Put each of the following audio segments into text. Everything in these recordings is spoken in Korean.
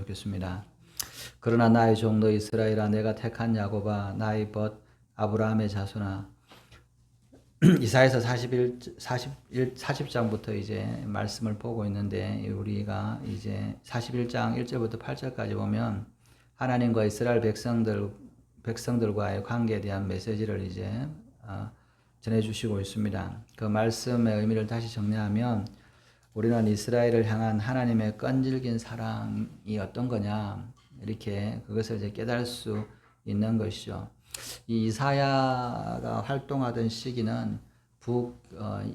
좋겠습니다. 그러나 나의 종도 이스라엘아, 내가 택한 야곱아, 나의 벗 아브라함의 자손아. 이사야서 40장부터 이제 말씀을 보고 있는데, 우리가 이제 41장 1절부터 8절까지 보면 하나님과 이스라엘 백성들과의 관계에 대한 메시지를 이제 전해주시고 있습니다. 그 말씀의 의미를 다시 정리하면, 우리는 이스라엘을 향한 하나님의 끈질긴 사랑이 어떤 거냐, 이렇게 그것을 이제 깨달을 수 있는 것이죠. 이 이사야가 활동하던 시기는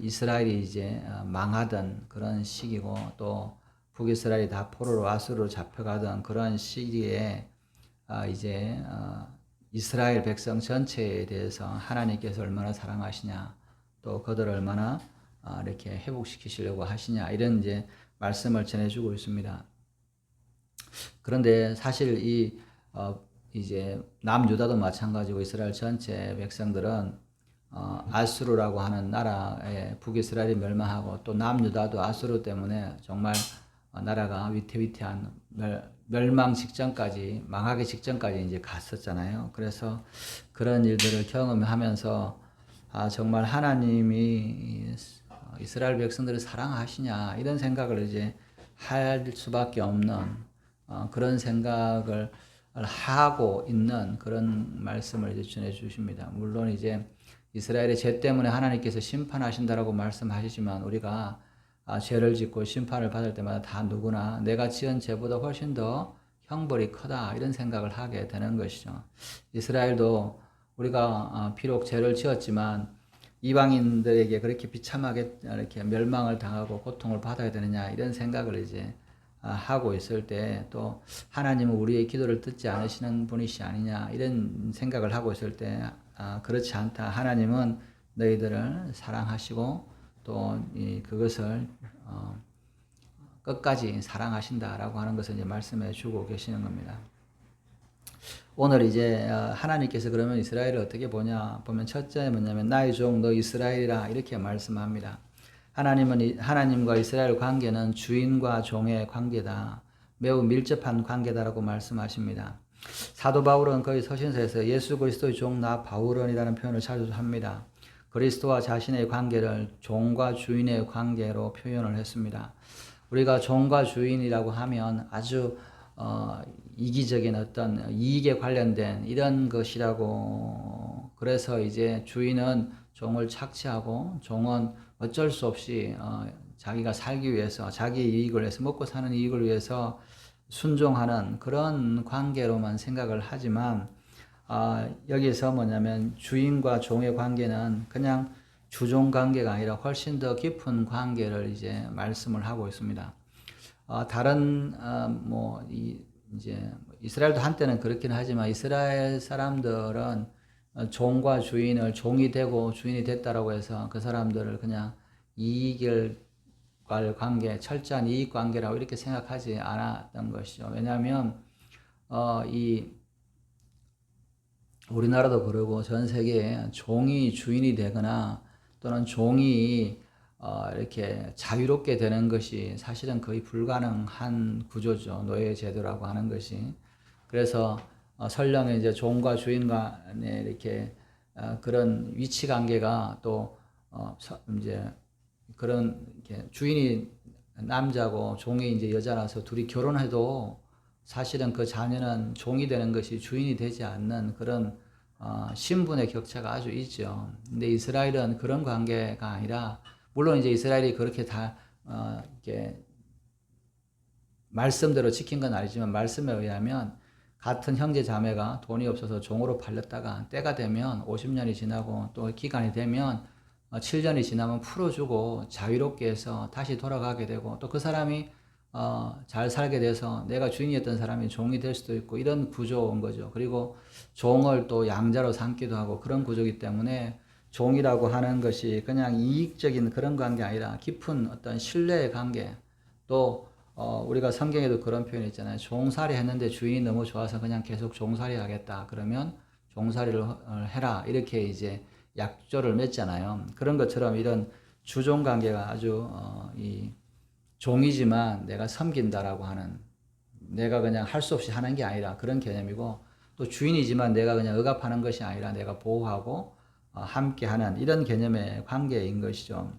이스라엘이 이제 망하던 그런 시기고, 또 북이스라엘이 다 포로로 아수르로 잡혀가던 그런 시기에 이제 이스라엘 백성 전체에 대해서 하나님께서 얼마나 사랑하시냐, 또 그들을 얼마나 이렇게 회복시키시려고 하시냐, 이런 이제 말씀을 전해주고 있습니다. 그런데 사실 이제 남유다도 마찬가지고 이스라엘 전체 백성들은 아수르라고 하는 나라에 북이스라엘이 멸망하고, 또 남유다도 아수르 때문에 정말 나라가 위태위태한 멸망 직전까지, 망하기 직전까지 이제 갔었잖아요. 그래서 그런 일들을 경험하면서 정말 하나님이 이스라엘 백성들을 사랑하시냐, 이런 생각을 이제 할 수밖에 없는 그런 생각을 하고 있는 그런 말씀을 이제 전해 주십니다. 물론 이제 이스라엘의 죄 때문에 하나님께서 심판하신다라고 말씀하시지만, 우리가 죄를 짓고 심판을 받을 때마다 다 누구나 내가 지은 죄보다 훨씬 더 형벌이 크다, 이런 생각을 하게 되는 것이죠. 이스라엘도 우리가 비록 죄를 지었지만 이방인들에게 그렇게 비참하게 이렇게 멸망을 당하고 고통을 받아야 되느냐, 이런 생각을 이제 하고 있을 때, 또 하나님은 우리의 기도를 듣지 않으시는 분이시 아니냐, 이런 생각을 하고 있을 때, 그렇지 않다. 하나님은 너희들을 사랑하시고 또 그것을 끝까지 사랑하신다라고 하는 것을 이제 말씀해 주고 계시는 겁니다. 오늘 이제 하나님께서 그러면 이스라엘을 어떻게 보면 첫째 뭐냐면, 나의 종 너 이스라엘이라, 이렇게 말씀합니다. 하나님은 하나님과 이스라엘 관계는 주인과 종의 관계다, 매우 밀접한 관계다라고 말씀하십니다. 사도 바울은 그의 서신서에서 예수 그리스도의 종 나 바울은이라는 표현을 자주 합니다. 그리스도와 자신의 관계를 종과 주인의 관계로 표현을 했습니다. 우리가 종과 주인이라고 하면 아주 이기적인 어떤 이익에 관련된 이런 것이라고, 그래서 이제 주인은 종을 착취하고, 종은 어쩔 수 없이 자기가 살기 위해서, 자기 이익을 위해서, 먹고 사는 이익을 위해서 순종하는 그런 관계로만 생각을 하지만, 여기서 뭐냐면 주인과 종의 관계는 그냥 주종 관계가 아니라 훨씬 더 깊은 관계를 이제 말씀을 하고 있습니다. 다른 이제 이스라엘도 한때는 그렇긴 하지만, 이스라엘 사람들은 종과 주인을, 종이 되고 주인이 됐다라고 해서 그 사람들을 그냥 이익을 관계, 철저한 이익 관계라고 이렇게 생각하지 않았던 것이죠. 왜냐하면 우리나라도 그러고 전 세계에 종이 주인이 되거나, 또는 종이 이렇게 자유롭게 되는 것이 사실은 거의 불가능한 구조죠. 노예 제도라고 하는 것이. 그래서 설령 이제 종과 주인 간에 이렇게 그런 위치 관계가, 또 이제 그런 이렇게 주인이 남자고 종이 이제 여자라서 둘이 결혼해도 사실은 그 자녀는 종이 되는 것이 주인이 되지 않는 그런 신분의 격차가 아주 있죠. 근데 이스라엘은 그런 관계가 아니라, 물론 이제 이스라엘이 그렇게 다 이렇게 말씀대로 지킨 건 아니지만, 말씀에 의하면 같은 형제 자매가 돈이 없어서 종으로 팔렸다가 때가 되면 50년이 지나고 또 기간이 되면 7년이 지나면 풀어주고 자유롭게 해서 다시 돌아가게 되고, 또 그 사람이 잘 살게 돼서 내가 주인이었던 사람이 종이 될 수도 있고, 이런 구조인 거죠. 그리고 종을 또 양자로 삼기도 하고, 그런 구조이기 때문에 종이라고 하는 것이 그냥 이익적인 그런 관계 아니라 깊은 어떤 신뢰의 관계. 또 우리가 성경에도 그런 표현이 있잖아요. 종살이 했는데 주인이 너무 좋아서 그냥 계속 종살이 하겠다, 그러면 종살이를 해라, 이렇게 이제 약조를 맺잖아요. 그런 것처럼 이런 주종 관계가 아주 종이지만 내가 섬긴다라고 하는 내가 그냥 할 수 없이 하는 게 아니라 그런 개념이고, 또 주인이지만 내가 그냥 억압하는 것이 아니라 내가 보호하고 함께하는 이런 개념의 관계인 것이죠.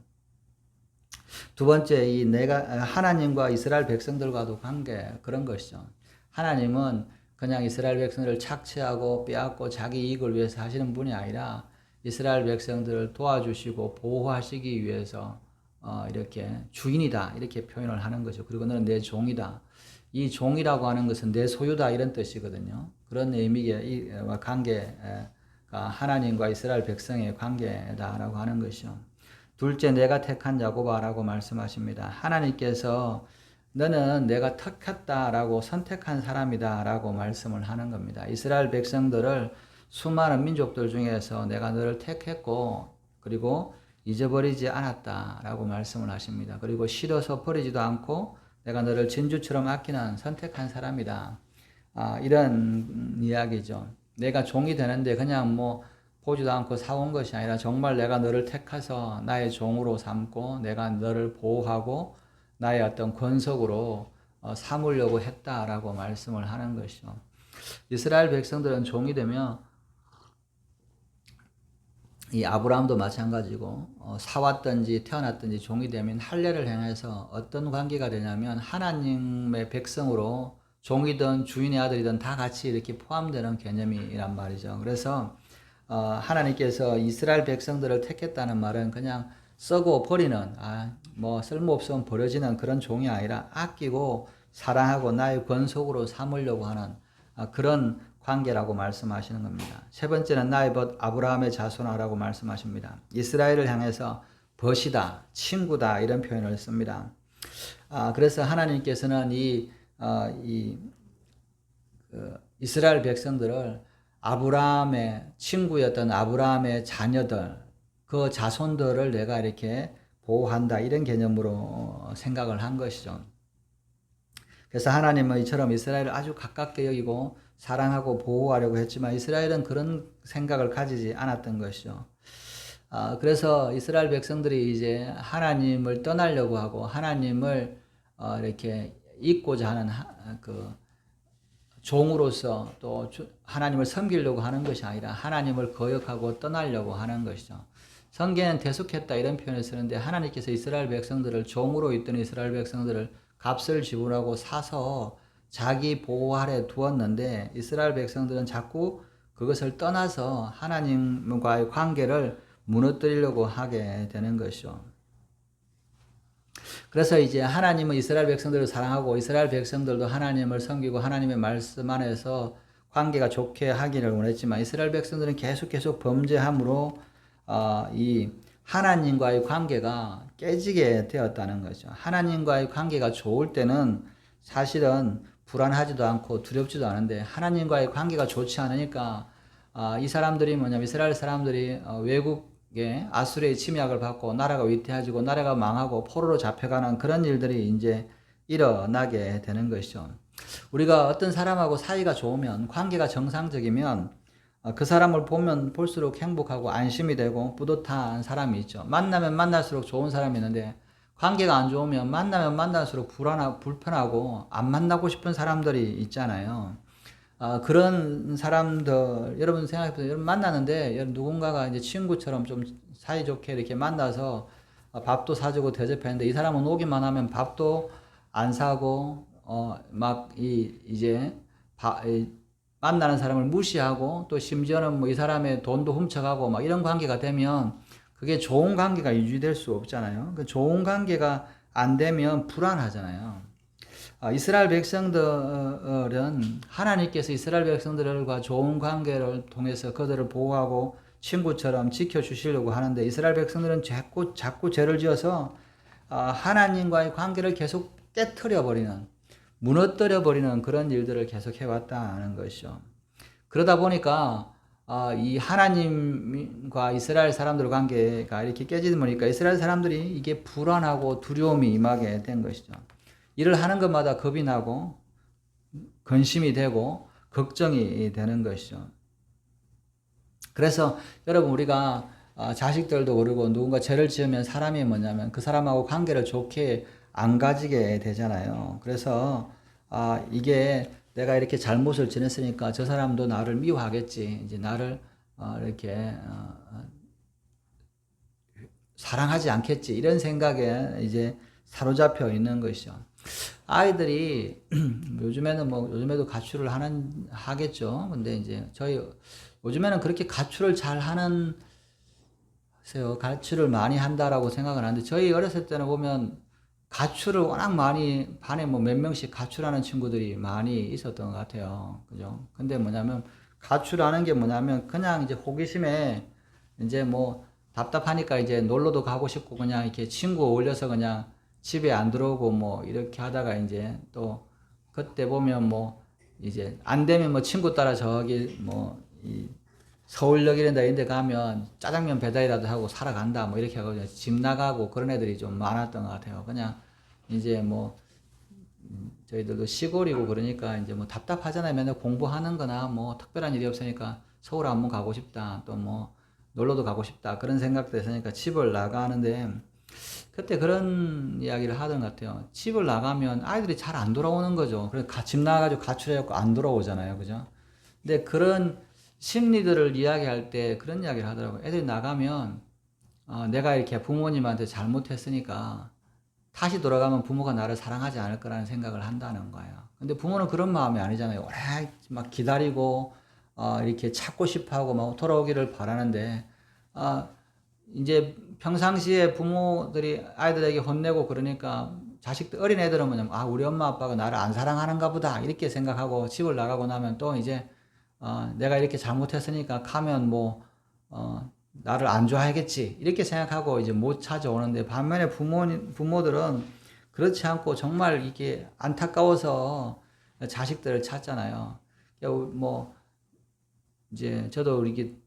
두 번째, 이 내가 하나님과 이스라엘 백성들과도 관계, 그런 것이죠. 하나님은 그냥 이스라엘 백성들을 착취하고 빼앗고 자기 이익을 위해서 하시는 분이 아니라 이스라엘 백성들을 도와주시고 보호하시기 위해서 이렇게 주인이다 이렇게 표현을 하는 거죠. 그리고 너는 내 종이다. 이 종이라고 하는 것은 내 소유다 이런 뜻이거든요. 그런 의미의 이 관계가 하나님과 이스라엘 백성의 관계다라고 하는 것이죠. 둘째, 내가 택한 야곱아라고 말씀하십니다. 하나님께서 너는 내가 택했다라고 선택한 사람이다라고 말씀을 하는 겁니다. 이스라엘 백성들을 수많은 민족들 중에서 내가 너를 택했고 그리고 잊어버리지 않았다라고 말씀을 하십니다. 그리고 싫어서 버리지도 않고 내가 너를 진주처럼 아끼는 선택한 사람이다. 이런 이야기죠. 내가 종이 되는데 그냥 뭐 보지도 않고 사온 것이 아니라 정말 내가 너를 택해서 나의 종으로 삼고 내가 너를 보호하고 나의 어떤 권속으로 삼으려고 했다라고 말씀을 하는 것이죠. 이스라엘 백성들은 종이 되면 이 아브라함도 마찬가지고 사왔든지 태어났든지 종이 되면 할례를 행해서 어떤 관계가 되냐면 하나님의 백성으로 종이든 주인의 아들이든 다 같이 이렇게 포함되는 개념이란 말이죠. 그래서 하나님께서 이스라엘 백성들을 택했다는 말은 그냥 썩어 버리는 뭐 쓸모없으면 버려지는 그런 종이 아니라 아끼고 사랑하고 나의 권속으로 삼으려고 하는 그런 관계라고 말씀하시는 겁니다. 세 번째는 나의 벗 아브라함의 자손아라고 말씀하십니다. 이스라엘을 향해서 벗이다, 친구다 이런 표현을 씁니다. 그래서 하나님께서는 이스라엘 백성들을 아브라함의 친구였던 아브라함의 자녀들, 그 자손들을 내가 이렇게 보호한다 이런 개념으로 생각을 한 것이죠. 그래서 하나님은 이처럼 이스라엘을 아주 가깝게 여기고 사랑하고 보호하려고 했지만 이스라엘은 그런 생각을 가지지 않았던 것이죠. 그래서 이스라엘 백성들이 이제 하나님을 떠나려고 하고 하나님을 이렇게 잊고자 하는 그 종으로서 또 하나님을 섬기려고 하는 것이 아니라 하나님을 거역하고 떠나려고 하는 것이죠. 성경에는 대속했다 이런 표현을 쓰는데 하나님께서 이스라엘 백성들을 종으로 있던 이스라엘 백성들을 값을 지불하고 사서 자기 보호 아래 두었는데 이스라엘 백성들은 자꾸 그것을 떠나서 하나님과의 관계를 무너뜨리려고 하게 되는 것이죠. 그래서 이제 하나님은 이스라엘 백성들을 사랑하고 이스라엘 백성들도 하나님을 섬기고 하나님의 말씀 안에서 관계가 좋게 하기를 원했지만 이스라엘 백성들은 계속 범죄함으로 이 하나님과의 관계가 깨지게 되었다는 거죠. 하나님과의 관계가 좋을 때는 사실은 불안하지도 않고 두렵지도 않은데 하나님과의 관계가 좋지 않으니까 이 사람들이 뭐냐면 이스라엘 사람들이 외국의 아수르의 침략을 받고 나라가 위태해지고 나라가 망하고 포로로 잡혀가는 그런 일들이 이제 일어나게 되는 것이죠. 우리가 어떤 사람하고 사이가 좋으면 관계가 정상적이면 그 사람을 보면 볼수록 행복하고 안심이 되고 뿌듯한 사람이 있죠. 만나면 만날수록 좋은 사람이 있는데 관계가 안 좋으면 만나면 만날수록 불편하고 안 만나고 싶은 사람들이 있잖아요. 그런 사람들, 여러분 생각해보세요. 여러분 만나는데 누군가가 이제 친구처럼 좀 사이좋게 이렇게 만나서 밥도 사주고 대접했는데 이 사람은 오기만 하면 밥도 안 사고, 이제 만나는 사람을 무시하고 또 심지어는 뭐 이 사람의 돈도 훔쳐가고 막 이런 관계가 되면 그게 좋은 관계가 유지될 수 없잖아요. 그 좋은 관계가 안 되면 불안하잖아요. 이스라엘 백성들은 하나님께서 이스라엘 백성들과 좋은 관계를 통해서 그들을 보호하고 친구처럼 지켜주시려고 하는데 이스라엘 백성들은 자꾸 죄를 지어서 하나님과의 관계를 계속 깨트려버리는, 무너뜨려버리는 그런 일들을 계속 해왔다는 것이죠. 그러다 보니까 이 하나님과 이스라엘 사람들 관계가 이렇게 깨지다 보니까 이스라엘 사람들이 이게 불안하고 두려움이 임하게 된 것이죠. 일을 하는 것마다 겁이 나고 근심이 되고 걱정이 되는 것이죠. 그래서 여러분 우리가 자식들도 그러고 누군가 죄를 지으면 사람이 뭐냐면 그 사람하고 관계를 좋게 안 가지게 되잖아요. 그래서 이게 내가 이렇게 잘못을 지냈으니까 저 사람도 나를 미워하겠지. 이제 나를 이렇게 사랑하지 않겠지. 이런 생각에 이제 사로잡혀 있는 것이죠. 아이들이 요즘에도 가출을 하겠죠. 근데 이제 요즘에는 그렇게 가출을 잘 가출을 많이 한다라고 생각을 하는데, 저희 어렸을 때는 보면 가출을 워낙 많이, 반에 뭐 몇 명씩 가출하는 친구들이 많이 있었던 것 같아요. 그죠? 근데 가출하는 게 뭐냐면, 그냥 이제 호기심에 이제 뭐 답답하니까 이제 놀러도 가고 싶고, 그냥 이렇게 친구 올려서 그냥 집에 안 들어오고 뭐 이렇게 하다가 이제 또 그때 보면 뭐 이제 안 되면 뭐 친구 따라 저기 뭐 서울역이란다 이런 데 가면 짜장면 배달이라도 하고 살아간다 뭐 이렇게 하고 집 나가고 그런 애들이 좀 많았던 것 같아요. 그냥 이제 뭐 저희들도 시골이고 그러니까 이제 뭐 답답하잖아요. 맨날 공부하는 거나 뭐 특별한 일이 없으니까 서울 한번 가고 싶다. 또 뭐 놀러도 가고 싶다. 그런 생각도 있으니까 집을 나가는데, 그때 그런 이야기를 하던 것 같아요. 집을 나가면 아이들이 잘 안 돌아오는 거죠. 그래서 집 나가가지고 가출해갖고 안 돌아오잖아요. 그죠? 근데 그런 심리들을 이야기할 때 그런 이야기를 하더라고요. 애들이 나가면, 내가 이렇게 부모님한테 잘못했으니까 다시 돌아가면 부모가 나를 사랑하지 않을 거라는 생각을 한다는 거예요. 근데 부모는 그런 마음이 아니잖아요. 오래 막 기다리고, 이렇게 찾고 싶어 하고 막 돌아오기를 바라는데, 이제 평상시에 부모들이 아이들에게 혼내고 그러니까 어린 애들은 뭐냐면, 우리 엄마 아빠가 나를 안 사랑하는가 보다. 이렇게 생각하고 집을 나가고 나면 또 이제, 내가 이렇게 잘못했으니까 가면 나를 안 좋아하겠지. 이렇게 생각하고 이제 못 찾아오는데, 반면에 부모들은 그렇지 않고 정말 이게 안타까워서 자식들을 찾잖아요. 뭐, 이제 저도 이렇게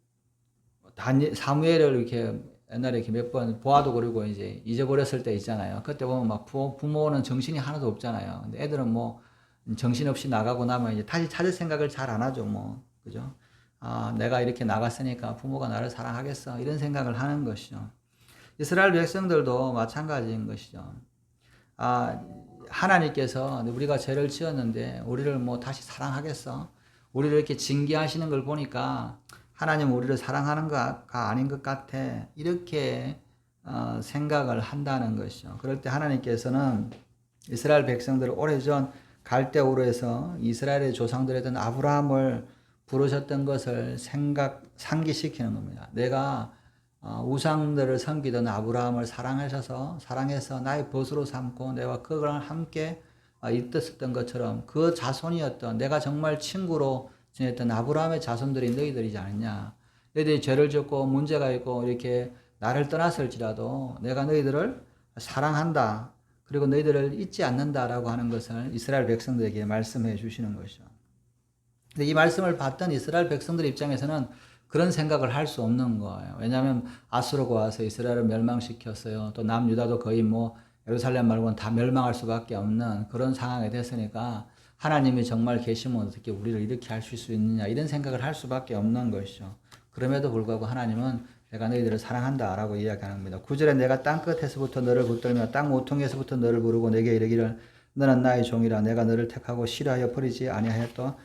사무엘을 이렇게 옛날에 이렇게 몇 번 보아도 그러고 이제 잊어버렸을 때 있잖아요. 그때 보면 막 부모는 정신이 하나도 없잖아요. 근데 애들은 뭐 정신없이 나가고 나면 이제 다시 찾을 생각을 잘 안 하죠. 뭐. 그죠? 내가 이렇게 나갔으니까 부모가 나를 사랑하겠어. 이런 생각을 하는 것이죠. 이스라엘 백성들도 마찬가지인 것이죠. 하나님께서 우리가 죄를 지었는데 우리를 뭐 다시 사랑하겠어? 우리를 이렇게 징계하시는 걸 보니까 하나님 우리를 사랑하는 가 아닌 것 같아. 이렇게 생각을 한다는 것이죠. 그럴 때 하나님께서는 이스라엘 백성들을 오래전 갈대우르에서 이스라엘의 조상들이던 아브라함을 부르셨던 것을 상기시키는 겁니다. 내가 우상들을 섬기던 아브라함을 사랑해서 나의 벗으로 삼고 내가 그거랑 함께 있었던 것처럼 그 자손이었던, 내가 정말 친구로 지냈던 아브라함의 자손들이 너희들이지 않느냐. 너희들이 죄를 짓고 문제가 있고 이렇게 나를 떠났을지라도 내가 너희들을 사랑한다. 그리고 너희들을 잊지 않는다라고 하는 것을 이스라엘 백성들에게 말씀해 주시는 것이죠. 근데 이 말씀을 받던 이스라엘 백성들 입장에서는 그런 생각을 할 수 없는 거예요. 왜냐하면 아수르가 와서 이스라엘을 멸망시켰어요. 또 남유다도 거의 뭐 예루살렘 말고는 다 멸망할 수밖에 없는 그런 상황이 됐으니까 하나님이 정말 계시면 어떻게 우리를 이렇게 하실 수 있느냐, 이런 생각을 할 수밖에 없는 것이죠. 그럼에도 불구하고 하나님은 내가 너희들을 사랑한다 라고 이야기하는 겁니다. 9절에 내가 땅끝에서부터 너를 붙들며 땅 모퉁이에서부터 너를 부르고 내게 이르기를 너는 나의 종이라. 내가 너를 택하고 싫어하여 버리지 아니하였다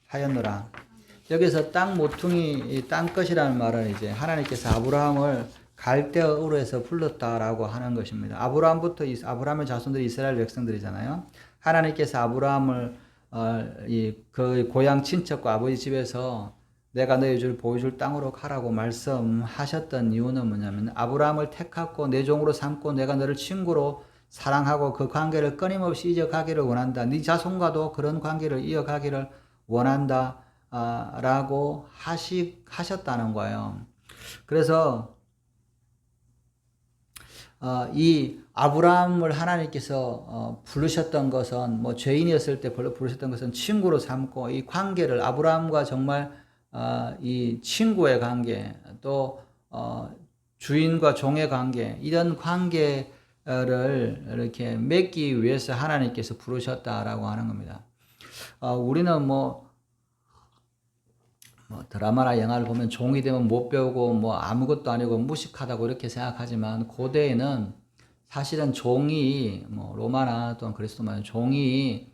하였노라. 여기서 땅 모퉁이, 땅끝이라는 말은 이제 하나님께서 아브라함을 갈대우르에서 불렀다라고 하는 것입니다. 아브라함의 자손들이 이스라엘 백성들이잖아요. 하나님께서 아브라함을 그 고향 친척과 아버지 집에서 내가 너희 줄 보여줄 땅으로 가라고 말씀하셨던 이유는 뭐냐면, 아브라함을 택하고 내 종으로 삼고 내가 너를 친구로 사랑하고 그 관계를 끊임없이 이어가기를 원한다. 네 자손과도 그런 관계를 이어가기를 원한다. 라고 하셨다는 거예요. 그래서 이 아브라함을 하나님께서 부르셨던 것은, 뭐 죄인이었을 때 부르셨던 것은 친구로 삼고, 이 관계를 아브라함과 정말 이 친구의 관계, 또 주인과 종의 관계, 이런 관계를 이렇게 맺기 위해서 하나님께서 부르셨다라고 하는 겁니다. 우리는 뭐 드라마나 영화를 보면 종이 되면 못 배우고 뭐 아무것도 아니고 무식하다고 이렇게 생각하지만, 고대에는 사실은 종이 뭐 로마나 또는 그리스도만 종이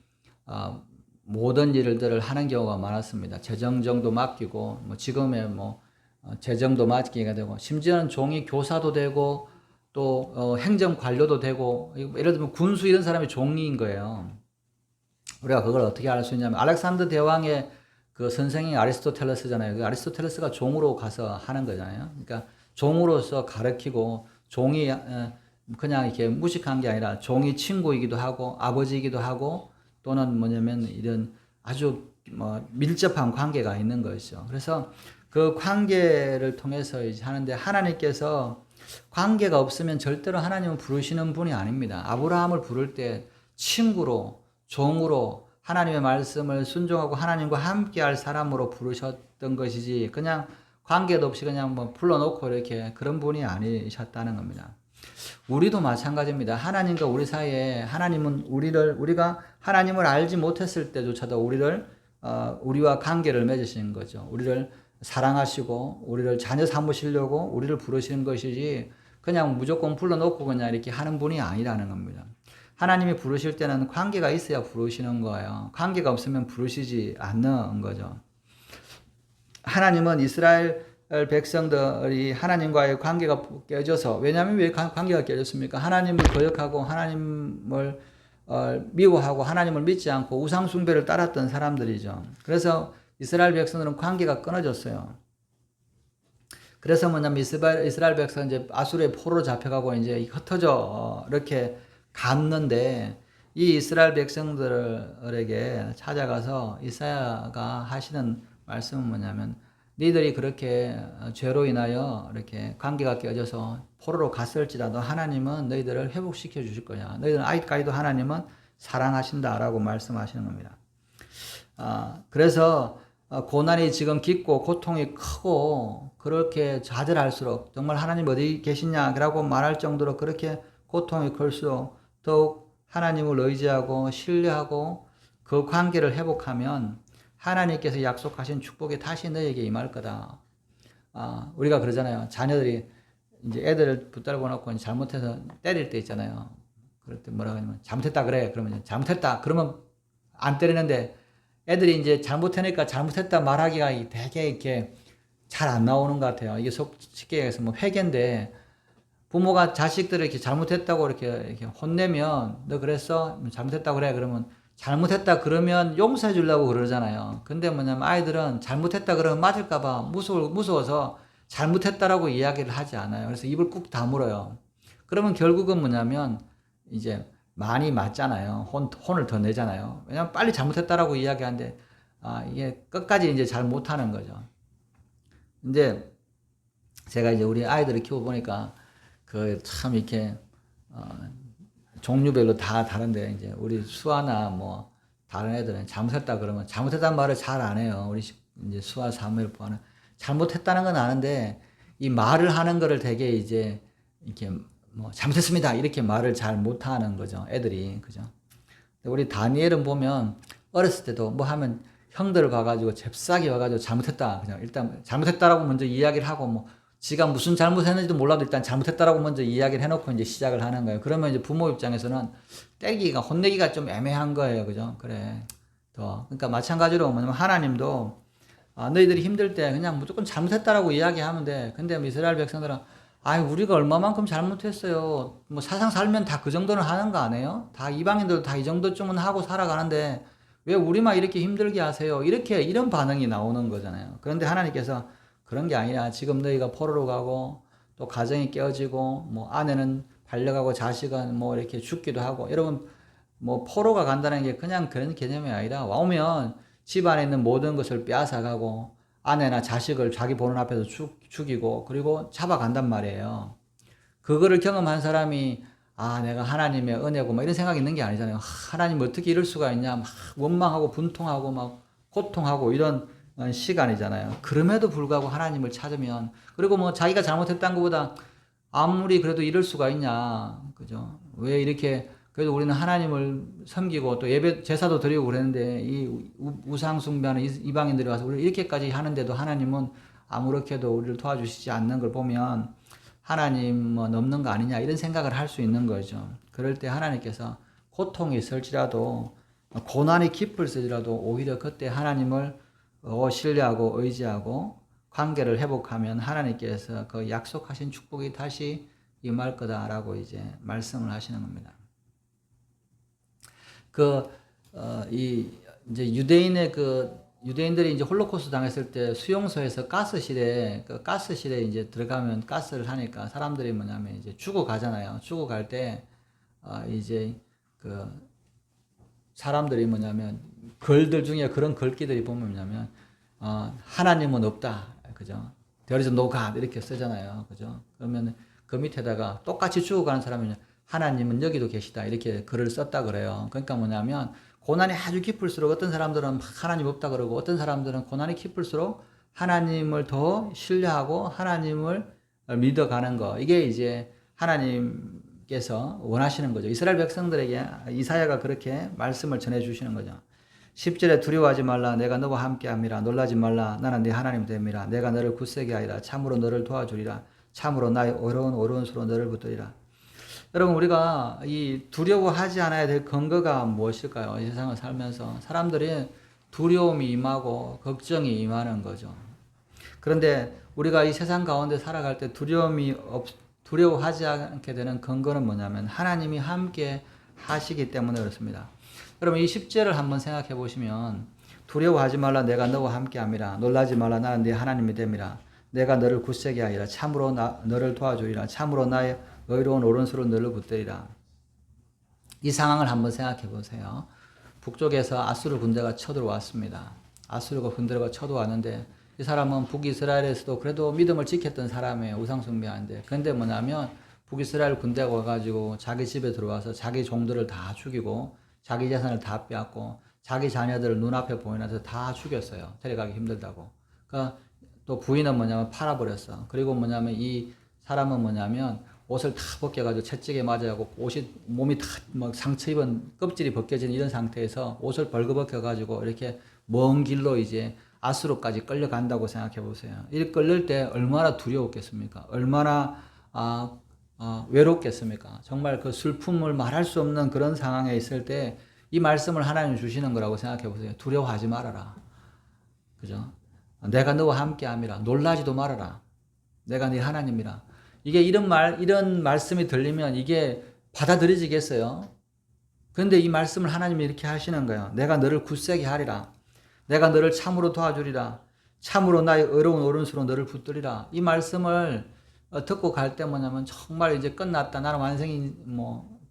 모든 일들을 하는 경우가 많았습니다. 재정정도 맡기고 뭐 지금의 뭐 재정도 맡기게 되고 심지어는 종이 교사도 되고 또 행정 관료도 되고 예를 들면 군수 이런 사람이 종인 거예요. 우리가 그걸 어떻게 알 수 있냐면 알렉산더 대왕의 그 선생이 아리스토텔레스잖아요. 그 아리스토텔레스가 종으로 가서 하는 거잖아요. 그러니까 종으로서 가르치고 종이 그냥 이렇게 무식한 게 아니라 종이 친구이기도 하고 아버지이기도 하고 또는 뭐냐면 이런 아주 뭐 밀접한 관계가 있는 것이죠. 그래서 그 관계를 통해서 이제 하는데 하나님께서 관계가 없으면 절대로 하나님은 부르시는 분이 아닙니다. 아브라함을 부를 때 친구로 종으로 하나님의 말씀을 순종하고 하나님과 함께 할 사람으로 부르셨던 것이지 그냥 관계도 없이 그냥 뭐 불러놓고 이렇게 그런 분이 아니셨다는 겁니다. 우리도 마찬가지입니다. 하나님과 우리 사이에 하나님은 우리가 하나님을 알지 못했을 때조차도 우리와 관계를 맺으시는 거죠. 우리를 사랑하시고 우리를 자녀 삼으시려고 우리를 부르시는 것이지 그냥 무조건 불러놓고 그냥 이렇게 하는 분이 아니라는 겁니다. 하나님이 부르실 때는 관계가 있어야 부르시는 거예요. 관계가 없으면 부르시지 않는 거죠. 하나님은 이스라엘 백성들이 하나님과의 관계가 깨져서 왜냐하면 왜 관계가 깨졌습니까? 하나님을 거역하고 하나님을 미워하고 하나님을 믿지 않고 우상 숭배를 따랐던 사람들이죠. 그래서 이스라엘 백성들은 관계가 끊어졌어요. 그래서 뭐냐면 이스라엘 백성 이제 아수르의 포로로 잡혀가고 이제 흩어져 이렇게 갔는데 이 이스라엘 백성들에게 찾아가서 이사야가 하시는 말씀은 뭐냐면 너희들이 그렇게 죄로 인하여 이렇게 관계가 깨져서 포로로 갔을지라도 하나님은 너희들을 회복시켜 주실 거야. 너희들은 아직까지도 하나님은 사랑하신다라고 말씀하시는 겁니다. 그래서 고난이 지금 깊고 고통이 크고 그렇게 좌절할수록 정말 하나님 어디 계시냐라고 말할 정도로 그렇게 고통이 클수록 더욱 하나님을 의지하고 신뢰하고 그 관계를 회복하면 하나님께서 약속하신 축복이 다시 너에게 임할 거다. 우리가 그러잖아요. 자녀들이 이제 애들을 붙들고 놓고 잘못해서 때릴 때 있잖아요. 그럴 때 뭐라고 하냐면 잘못했다 그래. 그러면 잘못했다. 그러면 안 때리는데 애들이 이제 잘못하니까 잘못했다 말하기가 되게 이렇게 잘 안 나오는 것 같아요. 이게 쉽게 얘기해서 뭐 회계인데 부모가 자식들을 이렇게 잘못했다고 이렇게 혼내면 너 그랬어? 잘못했다고 그래. 그러면 잘못했다 그러면 용서해 주려고 그러잖아요. 근데 뭐냐면 아이들은 잘못했다 그러면 맞을까봐 무서워서 잘못했다라고 이야기를 하지 않아요. 그래서 입을 꾹 다물어요. 그러면 결국은 뭐냐면 이제 많이 맞잖아요. 혼을 더 내잖아요. 왜냐면 빨리 잘못했다라고 이야기하는데 이게 끝까지 이제 잘 못하는 거죠. 근데 제가 이제 우리 아이들을 키워보니까 그 참 이렇게 종류별로 다 다른데 이제 우리 수아나 뭐 다른 애들은 잘못했다 그러면 잘못했다는 말을 잘 안 해요. 우리 이제 수아 사무엘 보아는 잘못했다는 건 아는데 이 말을 하는 거를 되게 이제 이렇게 뭐 잘못했습니다 이렇게 말을 잘 못하는 거죠. 애들이 그죠. 우리 다니엘은 보면 어렸을 때도 뭐 하면 형들을 봐가지고 잽싸게 와가지고 잘못했다 그냥 일단 잘못했다라고 먼저 이야기를 하고 뭐 지가 무슨 잘못했는지도 몰라도 일단 잘못했다라고 먼저 이야기를 해놓고 이제 시작을 하는 거예요. 그러면 이제 부모 입장에서는 혼내기가 좀 애매한 거예요. 그죠? 그래. 그러니까 마찬가지로 뭐냐면 하나님도 너희들이 힘들 때 그냥 무조건 잘못했다라고 이야기하면 돼. 근데 이스라엘 백성들은 우리가 얼마만큼 잘못했어요. 뭐 사상 살면 다 그 정도는 하는 거 아니에요? 다 이방인들도 다 이 정도쯤은 하고 살아가는데 왜 우리만 이렇게 힘들게 하세요? 이런 반응이 나오는 거잖아요. 그런데 하나님께서 그런 게 아니라 지금 너희가 포로로 가고 또 가정이 깨어지고 뭐 아내는 발려가고 자식은 뭐 이렇게 죽기도 하고 여러분 뭐 포로가 간다는 게 그냥 그런 개념이 아니라 오면 집안에 있는 모든 것을 빼앗아가고 아내나 자식을 자기 보는 앞에서 죽이고 그리고 잡아간단 말이에요. 그거를 경험한 사람이 내가 하나님의 은혜고 막 이런 생각이 있는 게 아니잖아요. 하나님 어떻게 이럴 수가 있냐 막 원망하고 분통하고 막 고통하고 이런 시간이잖아요. 그럼에도 불구하고 하나님을 찾으면 그리고 뭐 자기가 잘못했다는 것보다 아무리 그래도 이럴 수가 있냐 그죠? 왜 이렇게 그래도 우리는 하나님을 섬기고 또 예배 제사도 드리고 그랬는데 이 우상 숭배하는 이방인들이 와서 우리 이렇게까지 하는데도 하나님은 아무렇게도 우리를 도와주시지 않는 걸 보면 하나님은 없는 거 아니냐 이런 생각을 할 수 있는 거죠. 그럴 때 하나님께서 고통이 있을지라도 고난이 깊을지라도 오히려 그때 하나님을 신뢰하고 의지하고 관계를 회복하면 하나님께서 그 약속하신 축복이 다시 임할 거다라고 이제 말씀을 하시는 겁니다. 이제 유대인들이 이제 홀로코스트 당했을 때 수용소에서 가스실에 이제 들어가면 가스를 하니까 사람들이 뭐냐면 이제 죽어가잖아요. 죽어갈 때, 이제 사람들이 뭐냐면 글들 중에 그런 글귀들이 보면 뭐냐면, 하나님은 없다. 그죠? There is no God. 이렇게 쓰잖아요. 그죠? 그러면 그 밑에다가 똑같이 죽어가는 사람은 하나님은 여기도 계시다. 이렇게 글을 썼다 그래요. 그러니까 뭐냐면 고난이 아주 깊을수록 어떤 사람들은 하나님 없다 그러고 어떤 사람들은 고난이 깊을수록 하나님을 더 신뢰하고 하나님을 믿어가는 거. 이게 이제 하나님께서 원하시는 거죠. 이스라엘 백성들에게 이사야가 그렇게 말씀을 전해 주시는 거죠. 10절에 두려워하지 말라. 내가 너와 함께함이라. 놀라지 말라. 나는 네 하나님 됨이라. 내가 너를 굳세게 하리라. 참으로 너를 도와주리라. 참으로 나의 어려운 오른손으로 너를 붙들리라. 여러분, 우리가 이 두려워하지 않아야 될 근거가 무엇일까요? 이 세상을 살면서 사람들이 두려움이 임하고 걱정이 임하는 거죠. 그런데 우리가 이 세상 가운데 살아갈 때 두려워하지 않게 되는 근거는 뭐냐면 하나님이 함께 하시기 때문에 그렇습니다. 여러분, 이 10절을 한번 생각해 보시면 두려워하지 말라. 내가 너와 함께함이라. 놀라지 말라. 나는 네 하나님이 됨이라. 내가 너를 굳세게 하리라. 참으로 너를 도와주리라. 참으로 나의 의로운 오른손으로 너를 붙들리라. 이 상황을 한번 생각해 보세요. 북쪽에서 아수르 군대가 쳐들어왔습니다. 아수르 군대가 쳐들어왔는데 이 사람은 북이스라엘에서도 그래도 믿음을 지켰던 사람이에요. 우상숭배하는데. 그런데 뭐냐면 북이스라엘 군대가 와가지고 자기 집에 들어와서 자기 종들을 다 죽이고 자기 재산을 다 빼앗고 자기 자녀들을 눈앞에 보이면서 다 죽였어요. 데려가기 힘들다고. 그러니까 또 부인은 뭐냐면 팔아버렸어. 그리고 뭐냐면 이 사람은 뭐냐면 옷을 다 벗겨가지고 채찍에 맞아가지고 몸이 다 막 상처 입은 껍질이 벗겨진 이런 상태에서 옷을 벌거벗겨가지고 이렇게 먼 길로 이제 아수르까지 끌려간다고 생각해 보세요. 이렇게 끌릴 때 얼마나 두려웠겠습니까? 얼마나 외롭겠습니까? 정말 그 슬픔을 말할 수 없는 그런 상황에 있을 때 이 말씀을 하나님 주시는 거라고 생각해 보세요. 두려워하지 말아라. 그죠? 내가 너와 함께 함이라. 놀라지도 말아라. 내가 네 하나님이라. 이게 이런 말씀이 들리면 이게 받아들여지겠어요? 그런데 이 말씀을 하나님이 이렇게 하시는 거예요. 내가 너를 굳세게 하리라. 내가 너를 참으로 도와주리라. 참으로 나의 의로운 오른손으로 너를 붙들리라. 이 말씀을 듣고 갈 때 뭐냐면 정말 이제 끝났다. 나는 완전히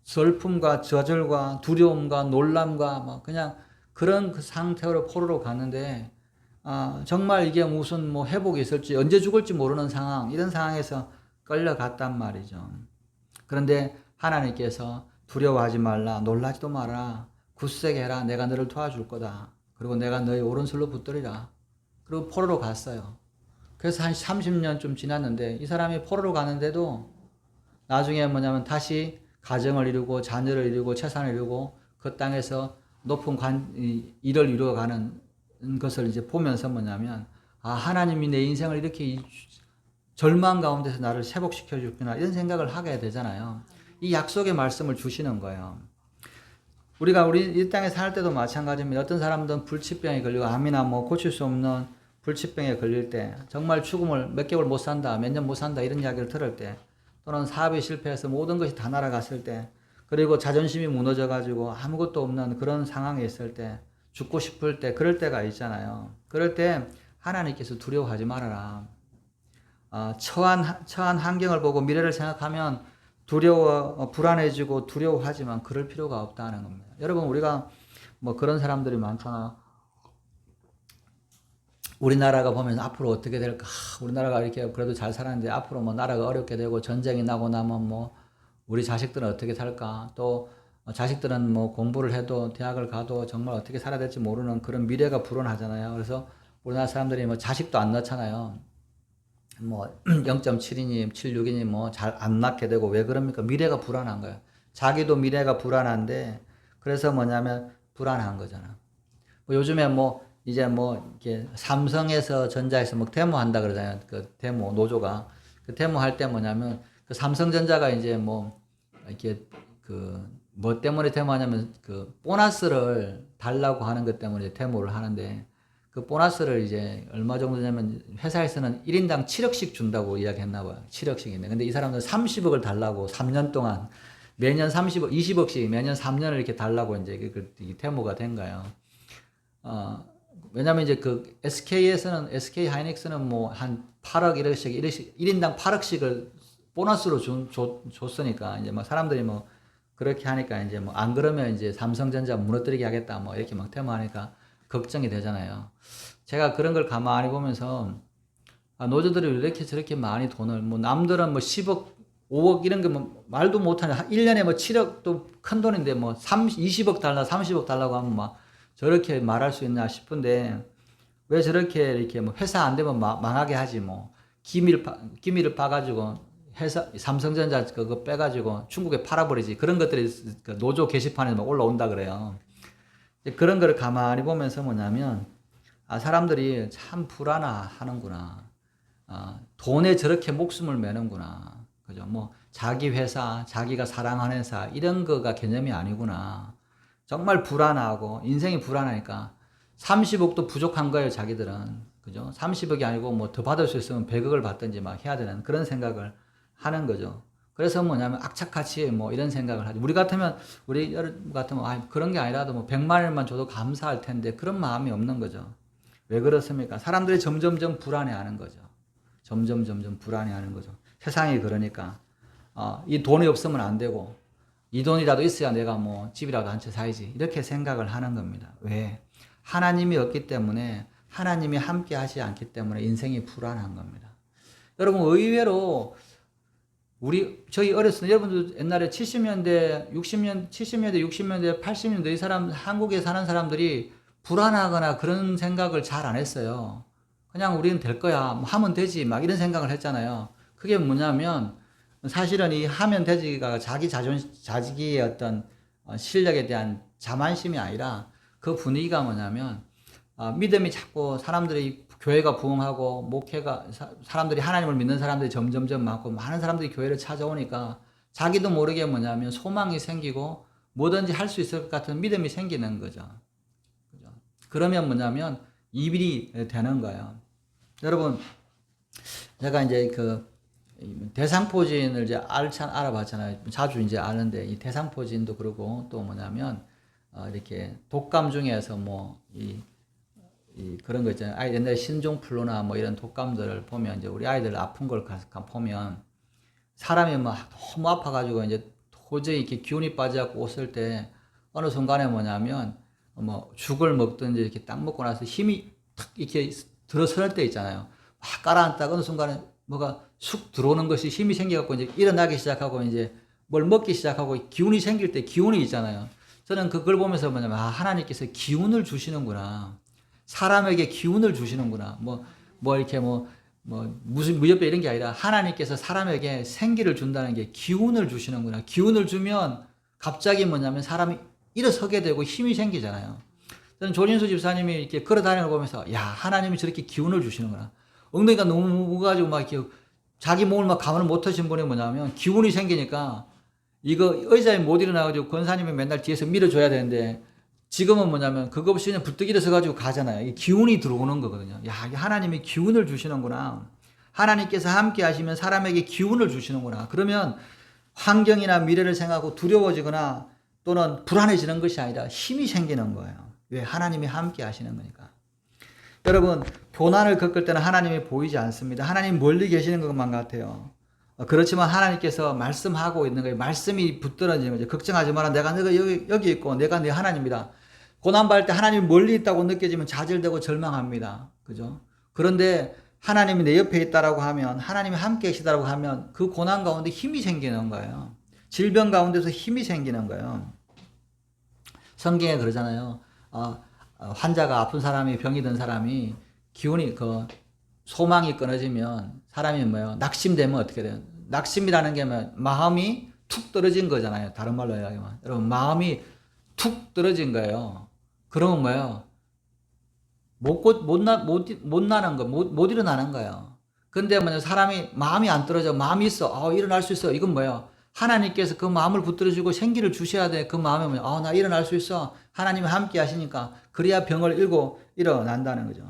슬픔과 저절과 두려움과 놀람과 막 그냥 그런 그 상태로 포로로 갔는데 정말 이게 무슨 회복이 있을지 언제 죽을지 모르는 상황 이런 상황에서 끌려갔단 말이죠. 그런데 하나님께서 두려워하지 말라 놀라지도 마라 굳세게 해라 내가 너를 도와줄 거다. 그리고 내가 너의 오른손으로 붙들리라. 그리고 포로로 갔어요. 그래서 한 30년쯤 지났는데 이 사람이 포로로 가는데도 나중에 뭐냐면 다시 가정을 이루고 자녀를 이루고 재산을 이루고 그 땅에서 높은 일을 이루어가는 것을 이제 보면서 뭐냐면 하나님이 내 인생을 이렇게 절망 가운데서 나를 회복시켜 주구나 이런 생각을 하게 되잖아요. 이 약속의 말씀을 주시는 거예요. 우리 이 땅에 살 때도 마찬가지입니다. 어떤 사람들은 불치병에 걸리고 암이나 고칠 수 없는 불치병에 걸릴 때 정말 죽음을 몇 개월 못 산다, 몇 년 못 산다 이런 이야기를 들을 때 또는 사업이 실패해서 모든 것이 다 날아갔을 때 그리고 자존심이 무너져가지고 아무것도 없는 그런 상황에 있을 때 죽고 싶을 때 그럴 때가 있잖아요. 그럴 때 하나님께서 두려워하지 말아라. 처한 환경을 보고 미래를 생각하면 불안해지고 두려워하지만 그럴 필요가 없다는 겁니다. 여러분 우리가 그런 사람들이 많잖아. 우리나라가 보면 앞으로 어떻게 될까? 우리나라가 이렇게 그래도 잘 살았는데 앞으로 나라가 어렵게 되고 전쟁이 나고 나면 우리 자식들은 어떻게 살까? 또 자식들은 공부를 해도 대학을 가도 정말 어떻게 살아야 될지 모르는 그런 미래가 불안하잖아요. 그래서 우리나라 사람들이 자식도 안 낳잖아요. 0.7이니 7,6이니 잘 안 낳게 되고 왜 그럽니까? 미래가 불안한 거예요. 자기도 미래가 불안한데 그래서 뭐냐면 불안한 거잖아. 요즘에 이제 이렇게 삼성에서 전자에서 데모한다 그러잖아요. 그 데모 노조가. 그 데모할 때 뭐냐면 그 삼성전자가 이제 뭐 이렇게 그 뭐 때문에 데모하냐면 그 보너스를 달라고 하는 것 때문에 데모를 하는데 그 보너스를 이제 얼마 정도 냐면 회사에서는 1인당 7억씩 준다고 이야기했나 봐요. 7억씩인데. 근데 이 사람들은 30억을 달라고 3년 동안 매년 30억, 20억씩 매년 3년을 이렇게 달라고 이제 그 데모가 된 거예요. 왜냐면 이제 그 SK 하이닉스는 뭐 한 8억 1억씩 1인당 8억씩을 보너스로 줬으니까 이제 막 사람들이 뭐 그렇게 하니까 이제 뭐 안 그러면 이제 삼성전자 무너뜨리게 하겠다 뭐 이렇게 막 테마하니까 걱정이 되잖아요. 제가 그런 걸 가만히 보면서 노조들이 이렇게 저렇게 많이 돈을 뭐 남들은 뭐 10억 5억 이런 게 뭐 말도 못하는 1년에 뭐 7억도 큰 돈인데 뭐 20억 달러 30억 달라고 하면 막 저렇게 말할 수 있나 싶은데 왜 저렇게 이렇게 뭐 회사 안 되면 망하게 하지 뭐 기밀을 파가지고 회사 삼성전자 그거 빼가지고 중국에 팔아버리지 그런 것들이 그 노조 게시판에 막 올라온다 그래요. 그런 거를 가만히 보면서 뭐냐면 사람들이 참 불안하는구나. 돈에 저렇게 목숨을 매는구나. 그죠? 뭐 자기 회사, 자기가 사랑하는 회사 이런 거가 개념이 아니구나. 정말 불안하고 인생이 불안하니까 30억도 부족한 거예요, 자기들은. 그죠? 30억이 아니고 뭐 더 받을 수 있으면 100억을 받든지 막 해야 되는 그런 생각을 하는 거죠. 그래서 뭐냐면 악착같이 뭐 이런 생각을 하죠. 우리 같으면 그런 게 아니라도 뭐 100만 원만 줘도 감사할 텐데 그런 마음이 없는 거죠. 왜 그렇습니까? 사람들이 점점점 불안해하는 거죠. 점점 불안해하는 거죠. 세상이 그러니까 이 돈이 없으면 안 되고 이 돈이라도 있어야 내가 뭐 집이라도 한 채 사야지 이렇게 생각을 하는 겁니다. 왜? 하나님이 없기 때문에 하나님이 함께 하지 않기 때문에 인생이 불안한 겁니다. 여러분 의외로 저희 어렸을 때 여러분들 옛날에 70년대 60년대 80년대 이 사람 한국에 사는 사람들이 불안하거나 그런 생각을 잘 안 했어요. 그냥 우리는 될 거야 뭐 하면 되지 막 이런 생각을 했잖아요. 그게 뭐냐면 사실은 이 하면 되지가 자기의 어떤 실력에 대한 자만심이 아니라 그 분위기가 뭐냐면 믿음이 자꾸 사람들이 교회가 부흥하고 목회가 사람들이 하나님을 믿는 사람들이 점점점 많고 많은 사람들이 교회를 찾아오니까 자기도 모르게 뭐냐면 소망이 생기고 뭐든지 할 수 있을 것 같은 믿음이 생기는 거죠. 그죠? 그러면 뭐냐면 이민이 되는 거예요. 여러분 제가 이제 그 대상포진을 이제 알아봤잖아요. 자주 이제 아는데 이 대상포진도 그러고 또 뭐냐면 이렇게 독감 중에서 뭐 그런 거 있잖아요. 옛날에 신종플루나 뭐 이런 독감들을 보면 이제 우리 아이들 아픈 걸 보면 사람이 막 너무 아파가지고 이제 도저히 이렇게 기운이 빠져갖고 웃을 때 어느 순간에 뭐냐면 뭐 죽을 먹든지 이렇게 딱 먹고 나서 힘이 탁 이렇게 들어서는 때 있잖아요. 막 깔아앉다가 어느 순간에 뭐가 쑥 들어오는 것이 힘이 생겨갖고 이제 일어나기 시작하고 이제 뭘 먹기 시작하고 기운이 생길 때 기운이 있잖아요. 저는 그걸 보면서 뭐냐면 하나님께서 기운을 주시는구나. 사람에게 기운을 주시는구나. 이렇게 무슨 무협배 이런 게 아니라 하나님께서 사람에게 생기를 준다는 게 기운을 주시는구나. 기운을 주면 갑자기 뭐냐면 사람이 일어서게 되고 힘이 생기잖아요. 저는 조진수 집사님이 이렇게 걸어 다니는 걸 보면서 야, 하나님이 저렇게 기운을 주시는구나. 엉덩이가 너무 무거워가지고 막 이렇게 자기 몸을 막 감을 못 하신 분이 뭐냐면 기운이 생기니까 이거 의자에 못 일어나가지고 권사님이 맨날 뒤에서 밀어줘야 되는데 지금은 뭐냐면 그거 없이 그냥 불뚝 일어서가지고 가잖아요. 이 기운이 들어오는 거거든요. 야, 하나님이 기운을 주시는구나. 하나님께서 함께 하시면 사람에게 기운을 주시는구나. 그러면 환경이나 미래를 생각하고 두려워지거나 또는 불안해지는 것이 아니라 힘이 생기는 거예요. 왜? 하나님이 함께 하시는 거니까. 여러분, 고난을 겪을 때는 하나님이 보이지 않습니다. 하나님 멀리 계시는 것만 같아요. 그렇지만 하나님께서 말씀하고 있는 거예요. 말씀이 붙들어지는 거죠. 걱정하지 마라. 내가 여기 있고 내가 네 하나님이다. 고난받을 때 하나님이 멀리 있다고 느껴지면 좌절되고 절망합니다. 그죠? 그런데 하나님이 내 옆에 있다라고 하면 하나님이 함께 계시다라고 하면 그 고난 가운데 힘이 생기는 거예요. 질병 가운데서 힘이 생기는 거예요. 성경에 그러잖아요. 환자가 아픈 사람이 병이 든 사람이 기운이 소망이 끊어지면 사람이 뭐예요? 낙심되면 어떻게 돼요? 낙심이라는 게 마음이 툭 떨어진 거잖아요. 다른 말로 이야기하면. 여러분, 마음이 툭 떨어진 거예요. 그러면 뭐예요? 못 나는 거, 못 일어나는 거예요. 근데 뭐냐, 사람이 마음이 안 떨어져. 마음이 있어. 일어날 수 있어. 이건 뭐야? 하나님께서 그 마음을 붙들어주고 생기를 주셔야 돼. 그 마음에 뭐냐? 나 일어날 수 있어. 하나님이 함께 하시니까. 그래야 병을 일고 일어난다는 거죠.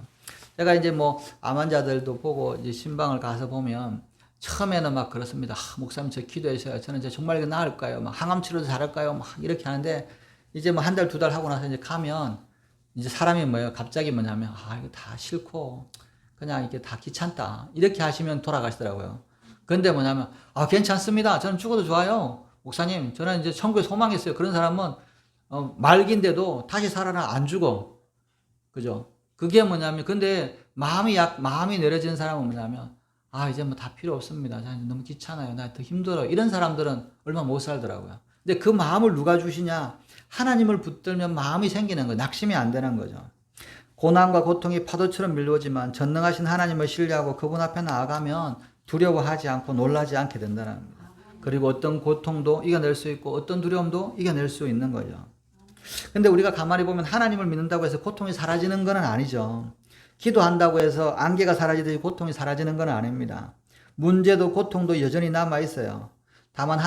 제가 이제 뭐, 암 환자들도 보고 이제 신방을 가서 보면, 처음에는 막 그렇습니다. 목사님 저 기도해주세요. 저는 이제 정말 이거 나을까요? 막 항암 치료도 잘할까요? 막 이렇게 하는데, 이제 뭐 한 달, 두 달 하고 나서 이제 가면, 이제 사람이 뭐예요? 갑자기 뭐냐면, 이거 다 싫고, 그냥 이게 다 귀찮다. 이렇게 하시면 돌아가시더라고요. 근데 뭐냐면, 괜찮습니다. 저는 죽어도 좋아요. 목사님, 저는 이제 천국에 소망이 있어요. 그런 사람은, 말기인데도 다시 살아나 안 죽어. 그죠? 그게 뭐냐면, 근데 마음이 내려지는 사람은 뭐냐면, 이제 뭐 다 필요 없습니다. 너무 귀찮아요. 나 더 힘들어. 이런 사람들은 얼마 못 살더라고요. 근데 그 마음을 누가 주시냐? 하나님을 붙들면 마음이 생기는 거예요. 낙심이 안 되는 거죠. 고난과 고통이 파도처럼 밀려오지만 전능하신 하나님을 신뢰하고 그분 앞에 나아가면 두려워하지 않고 놀라지 않게 된다는 겁니다. 그리고 어떤 고통도 이겨낼 수 있고 어떤 두려움도 이겨낼 수 있는 거죠. 근데 우리가 가만히 보면 하나님을 믿는다고 해서 고통이 사라지는 건 아니죠. 기도한다고 해서 안개가 사라지듯이 고통이 사라지는 건 아닙니다. 문제도 고통도 여전히 남아 있어요. 다만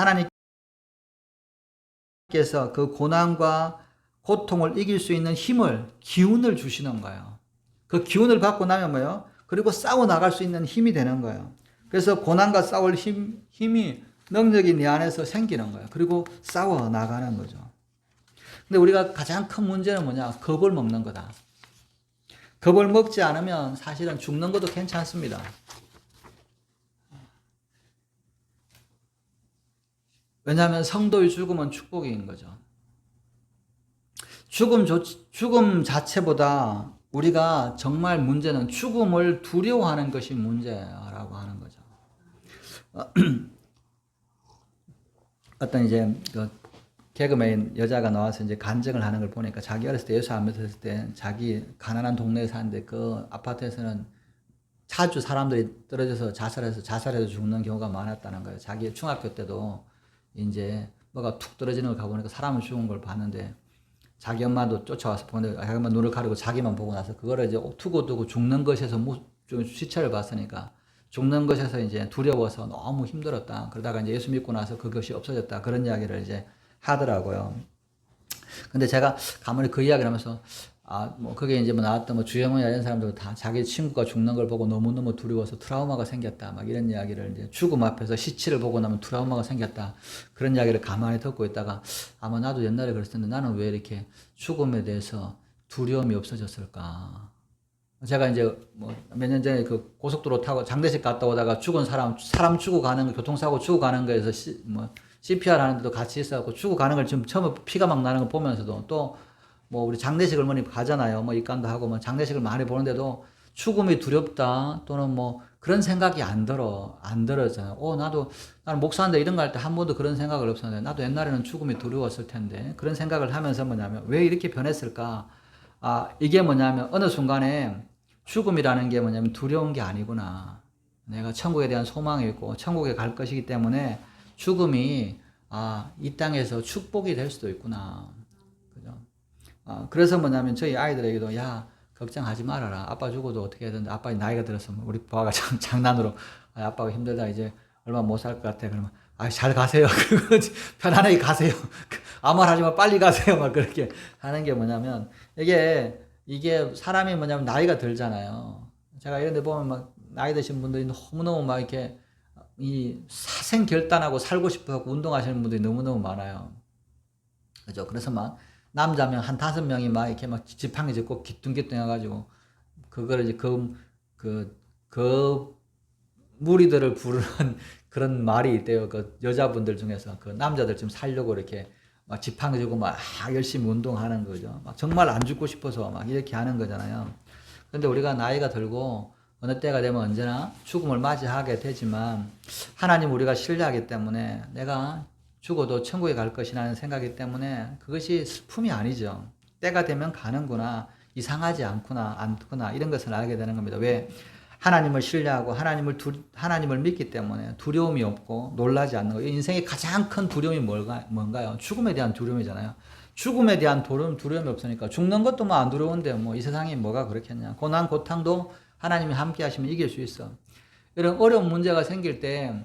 하나님께서 그 고난과 고통을 이길 수 있는 기운을 주시는 거예요. 그 기운을 받고 나면 뭐예요? 그리고 싸워 나갈 수 있는 힘이 되는 거예요. 그래서 고난과 싸울 힘이, 능력이 내 안에서 생기는 거예요. 그리고 싸워 나가는 거죠. 근데 우리가 가장 큰 문제는 뭐냐? 겁을 먹는 거다. 겁을 먹지 않으면 사실은 죽는 것도 괜찮습니다. 왜냐하면 성도의 죽음은 축복인 거죠. 죽음 자체보다 우리가 정말 문제는 죽음을 두려워하는 것이 문제라고 하는 거죠. 어떤 이제 그 개그맨 여자가 나와서 이제 간증을 하는 걸 보니까 자기 어렸을 때 예수 안 믿었을 때 자기 가난한 동네에 사는데 그 아파트에서는 자주 사람들이 떨어져서 자살해서 죽는 경우가 많았다는 거예요. 자기 중학교 때도 이제 뭐가 툭 떨어지는 걸 가보니까 사람을 죽은 걸 봤는데 자기 엄마도 쫓아와서 보는데 자기 엄마 눈을 가리고 자기만 보고 나서 그거를 이제 두고두고 죽는 것에서 좀 시체를 봤으니까 죽는 것에서 이제 두려워서 너무 힘들었다. 그러다가 이제 예수 믿고 나서 그것이 없어졌다. 그런 이야기를 이제 하더라고요. 근데 제가 가만히 그 이야기를 하면서 뭐 그게 이제 뭐 나왔던 뭐 주영훈이나 이런 사람들 다 자기 친구가 죽는 걸 보고 너무너무 두려워서 트라우마가 생겼다. 막 이런 이야기를 이제 죽음 앞에서 시체를 보고 나면 트라우마가 생겼다. 그런 이야기를 가만히 듣고 있다가 아마 나도 옛날에 그랬을 텐데 나는 왜 이렇게 죽음에 대해서 두려움이 없어졌을까? 제가 이제 뭐 몇 년 전에 그 고속도로 타고 장례식 갔다 오다가 죽은 사람 죽고 가는 거, 교통사고 죽고 가는 거에서 CPR 하는데도 같이 있어갖고 죽고 가는 걸 지금 처음에 피가 막 나는 걸 보면서도 또 뭐 우리 장례식을 많이 가잖아요. 뭐 입간도 하고 뭐 장례식을 많이 보는데도 죽음이 두렵다 또는 뭐 그런 생각이 안 들었잖아요. 나는 목사인데 이런 거 할 때 한 번도 그런 생각을 없었는데 나도 옛날에는 죽음이 두려웠을 텐데 그런 생각을 하면서 뭐냐면 왜 이렇게 변했을까? 이게 뭐냐면 어느 순간에 죽음이라는 게 뭐냐면 두려운 게 아니구나. 내가 천국에 대한 소망이 있고 천국에 갈 것이기 때문에 죽음이 이 땅에서 축복이 될 수도 있구나. 그죠? 그래서 뭐냐면 저희 아이들에게도 야 걱정하지 말아라. 아빠 죽어도 어떻게 해야 되는데 아빠 나이가 들어서 우리 부하가 장난으로 아빠가 힘들다 이제 얼마 못 살 것 같아. 그러면 잘 가세요. 편안하게 가세요. 아무 말 하지 마 빨리 가세요. 막 그렇게 하는 게 뭐냐면 이게 사람이 뭐냐면 나이가 들잖아요. 제가 이런 데 보면 막 나이 드신 분들이 너무너무 막 이렇게 이 사생 결단하고 살고 싶어 갖고 운동하시는 분들이 너무너무 많아요. 그죠? 그래서 막 남자면 한 5명이 막 이렇게 막 지팡이 짚고 기뚱기뚱 해가지고 그거를 이제 그 무리들을 부르는 그런 말이 있대요. 그 여자분들 중에서 그 남자들 좀 살려고 이렇게 막 지팡이 쥐고 막 열심히 운동하는 거죠. 막 정말 안 죽고 싶어서 막 이렇게 하는 거잖아요. 근데 우리가 나이가 들고 어느 때가 되면 언제나 죽음을 맞이하게 되지만 하나님 우리가 신뢰하기 때문에 내가 죽어도 천국에 갈 것이라는 생각이기 때문에 그것이 슬픔이 아니죠. 때가 되면 가는구나. 이상하지 않구나. 이런 것을 알게 되는 겁니다. 왜? 하나님을 신뢰하고 하나님을 믿기 때문에 두려움이 없고 놀라지 않는 거예요. 인생의 가장 큰 두려움이 뭔가요? 죽음에 대한 두려움이잖아요. 죽음에 대한 두려움이 없으니까 죽는 것도 뭐 안 두려운데 뭐 이 세상에 뭐가 그렇겠냐. 고난 고탕도 하나님이 함께 하시면 이길 수 있어. 이런 어려운 문제가 생길 때,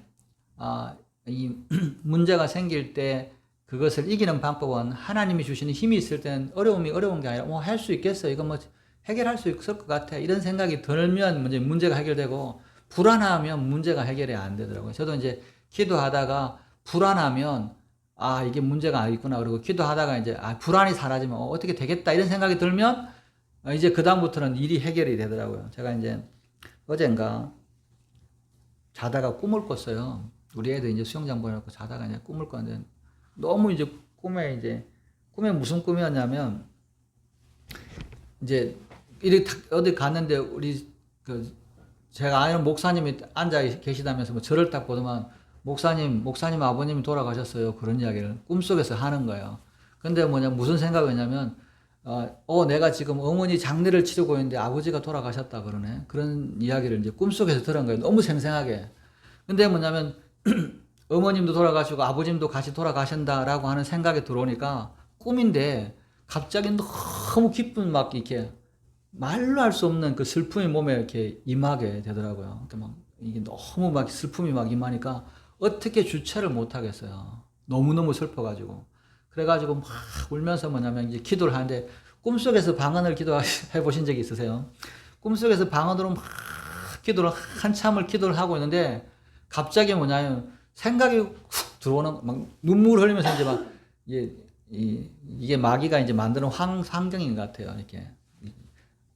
이 문제가 생길 때 그것을 이기는 방법은 하나님이 주시는 힘이 있을 때는 어려움이 어려운 게 아니라, 할 수 있겠어. 이거 뭐 해결할 수 있을 것 같아. 이런 생각이 들면 문제가 해결되고, 불안하면 문제가 해결이 안 되더라고요. 저도 이제 기도하다가 불안하면, 이게 문제가 있구나. 그리고 기도하다가 이제, 불안이 사라지면, 어떻게 되겠다. 이런 생각이 들면, 이제 그다음부터는 일이 해결이 되더라고요. 제가 이제 어젠가 자다가 꿈을 꿨어요. 우리 애들 이제 수영장 보내놓고 자다가 이제 꿈을 꿨는데, 너무 이제 꿈에 무슨 꿈이었냐면, 이제 이렇게 어디 갔는데 제가 아는 목사님이 앉아 계시다면서 뭐 저를 딱 보더만, 목사님 아버님이 돌아가셨어요. 그런 이야기를 꿈속에서 하는 거예요. 근데 무슨 생각이었냐면, 내가 지금 어머니 장례를 치르고 있는데 아버지가 돌아가셨다 그러네. 그런 이야기를 이제 꿈속에서 들은 거예요. 너무 생생하게. 근데 어머님도 돌아가시고 아버님도 같이 돌아가신다라고 하는 생각이 들어오니까, 꿈인데 갑자기 너무 기쁜 이렇게 말로 할 수 없는 그 슬픔이 몸에 이렇게 임하게 되더라고요. 이게 너무 슬픔이 임하니까 어떻게 주체를 못 하겠어요. 너무너무 슬퍼가지고. 그래가지고 막 울면서 이제 기도를 하는데, 꿈속에서 방언을 기도해 보신 적이 있으세요? 꿈속에서 방언으로 막 한참을 기도를 하고 있는데, 갑자기 생각이 훅 들어오는, 눈물 흘리면서 이게 마귀가 이제 만드는 환경인 것 같아요. 이렇게.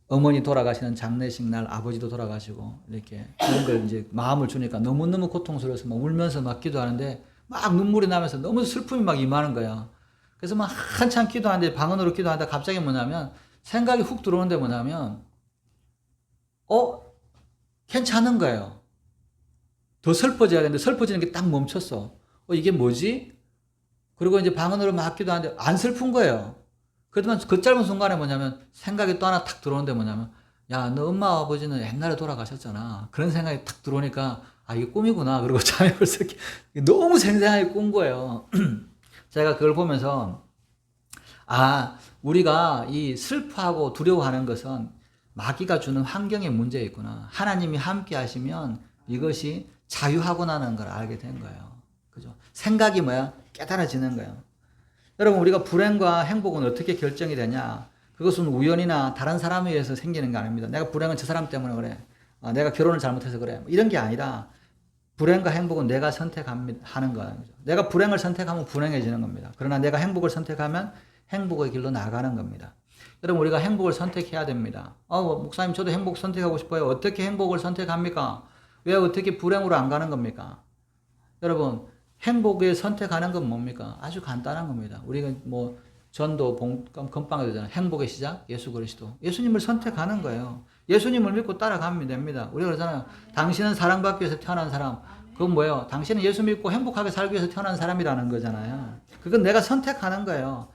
어머니 돌아가시는 장례식 날 아버지도 돌아가시고, 이렇게. 그런 걸 이제 마음을 주니까 너무너무 고통스러워서 울면서 기도하는데, 눈물이 나면서 너무 슬픔이 임하는 거야. 그래서 한참 기도하는데, 방언으로 기도하다 갑자기 생각이 훅 들어오는데 괜찮은 거예요. 더 슬퍼져야 되는데 슬퍼지는 게 딱 멈췄어. 이게 뭐지? 그리고 이제 방언으로 기도하는데 안 슬픈 거예요. 그렇지만 그 짧은 순간에 생각이 또 하나 탁 들어오는데 야, 너 엄마 아버지는 옛날에 돌아가셨잖아. 그런 생각이 탁 들어오니까, 이게 꿈이구나. 그리고 잠이 벌써 너무 생생하게 꾼 거예요. 제가 그걸 보면서, 우리가 이 슬퍼하고 두려워하는 것은 마귀가 주는 환경의 문제있구나. 하나님이 함께 하시면 이것이 자유하구나는 걸 알게 된 거예요. 그죠? 생각이 깨달아지는 거예요. 여러분, 우리가 불행과 행복은 어떻게 결정이 되냐? 그것은 우연이나 다른 사람에 의해서 생기는 게 아닙니다. 내가 불행은 저 사람 때문에 그래. 내가 결혼을 잘못해서 그래. 이런 게 아니라, 불행과 행복은 내가 선택하는 거예요. 내가 불행을 선택하면 불행해지는 겁니다. 그러나 내가 행복을 선택하면 행복의 길로 나가는 겁니다. 여러분, 우리가 행복을 선택해야 됩니다. 목사님, 저도 행복 선택하고 싶어요. 어떻게 행복을 선택합니까? 왜 어떻게 불행으로 안 가는 겁니까? 여러분, 행복을 선택하는 건 뭡니까? 아주 간단한 겁니다. 우리가 전도 건빵이 되잖아요. 행복의 시작, 예수 그리스도. 예수님을 선택하는 거예요. 예수님을 믿고 따라가면 됩니다. 우리가 그러잖아요. 당신은 사랑받기 위해서 태어난 사람. 그건 뭐예요? 당신은 예수 믿고 행복하게 살기 위해서 태어난 사람이라는 거잖아요. 그건 내가 선택하는 거예요.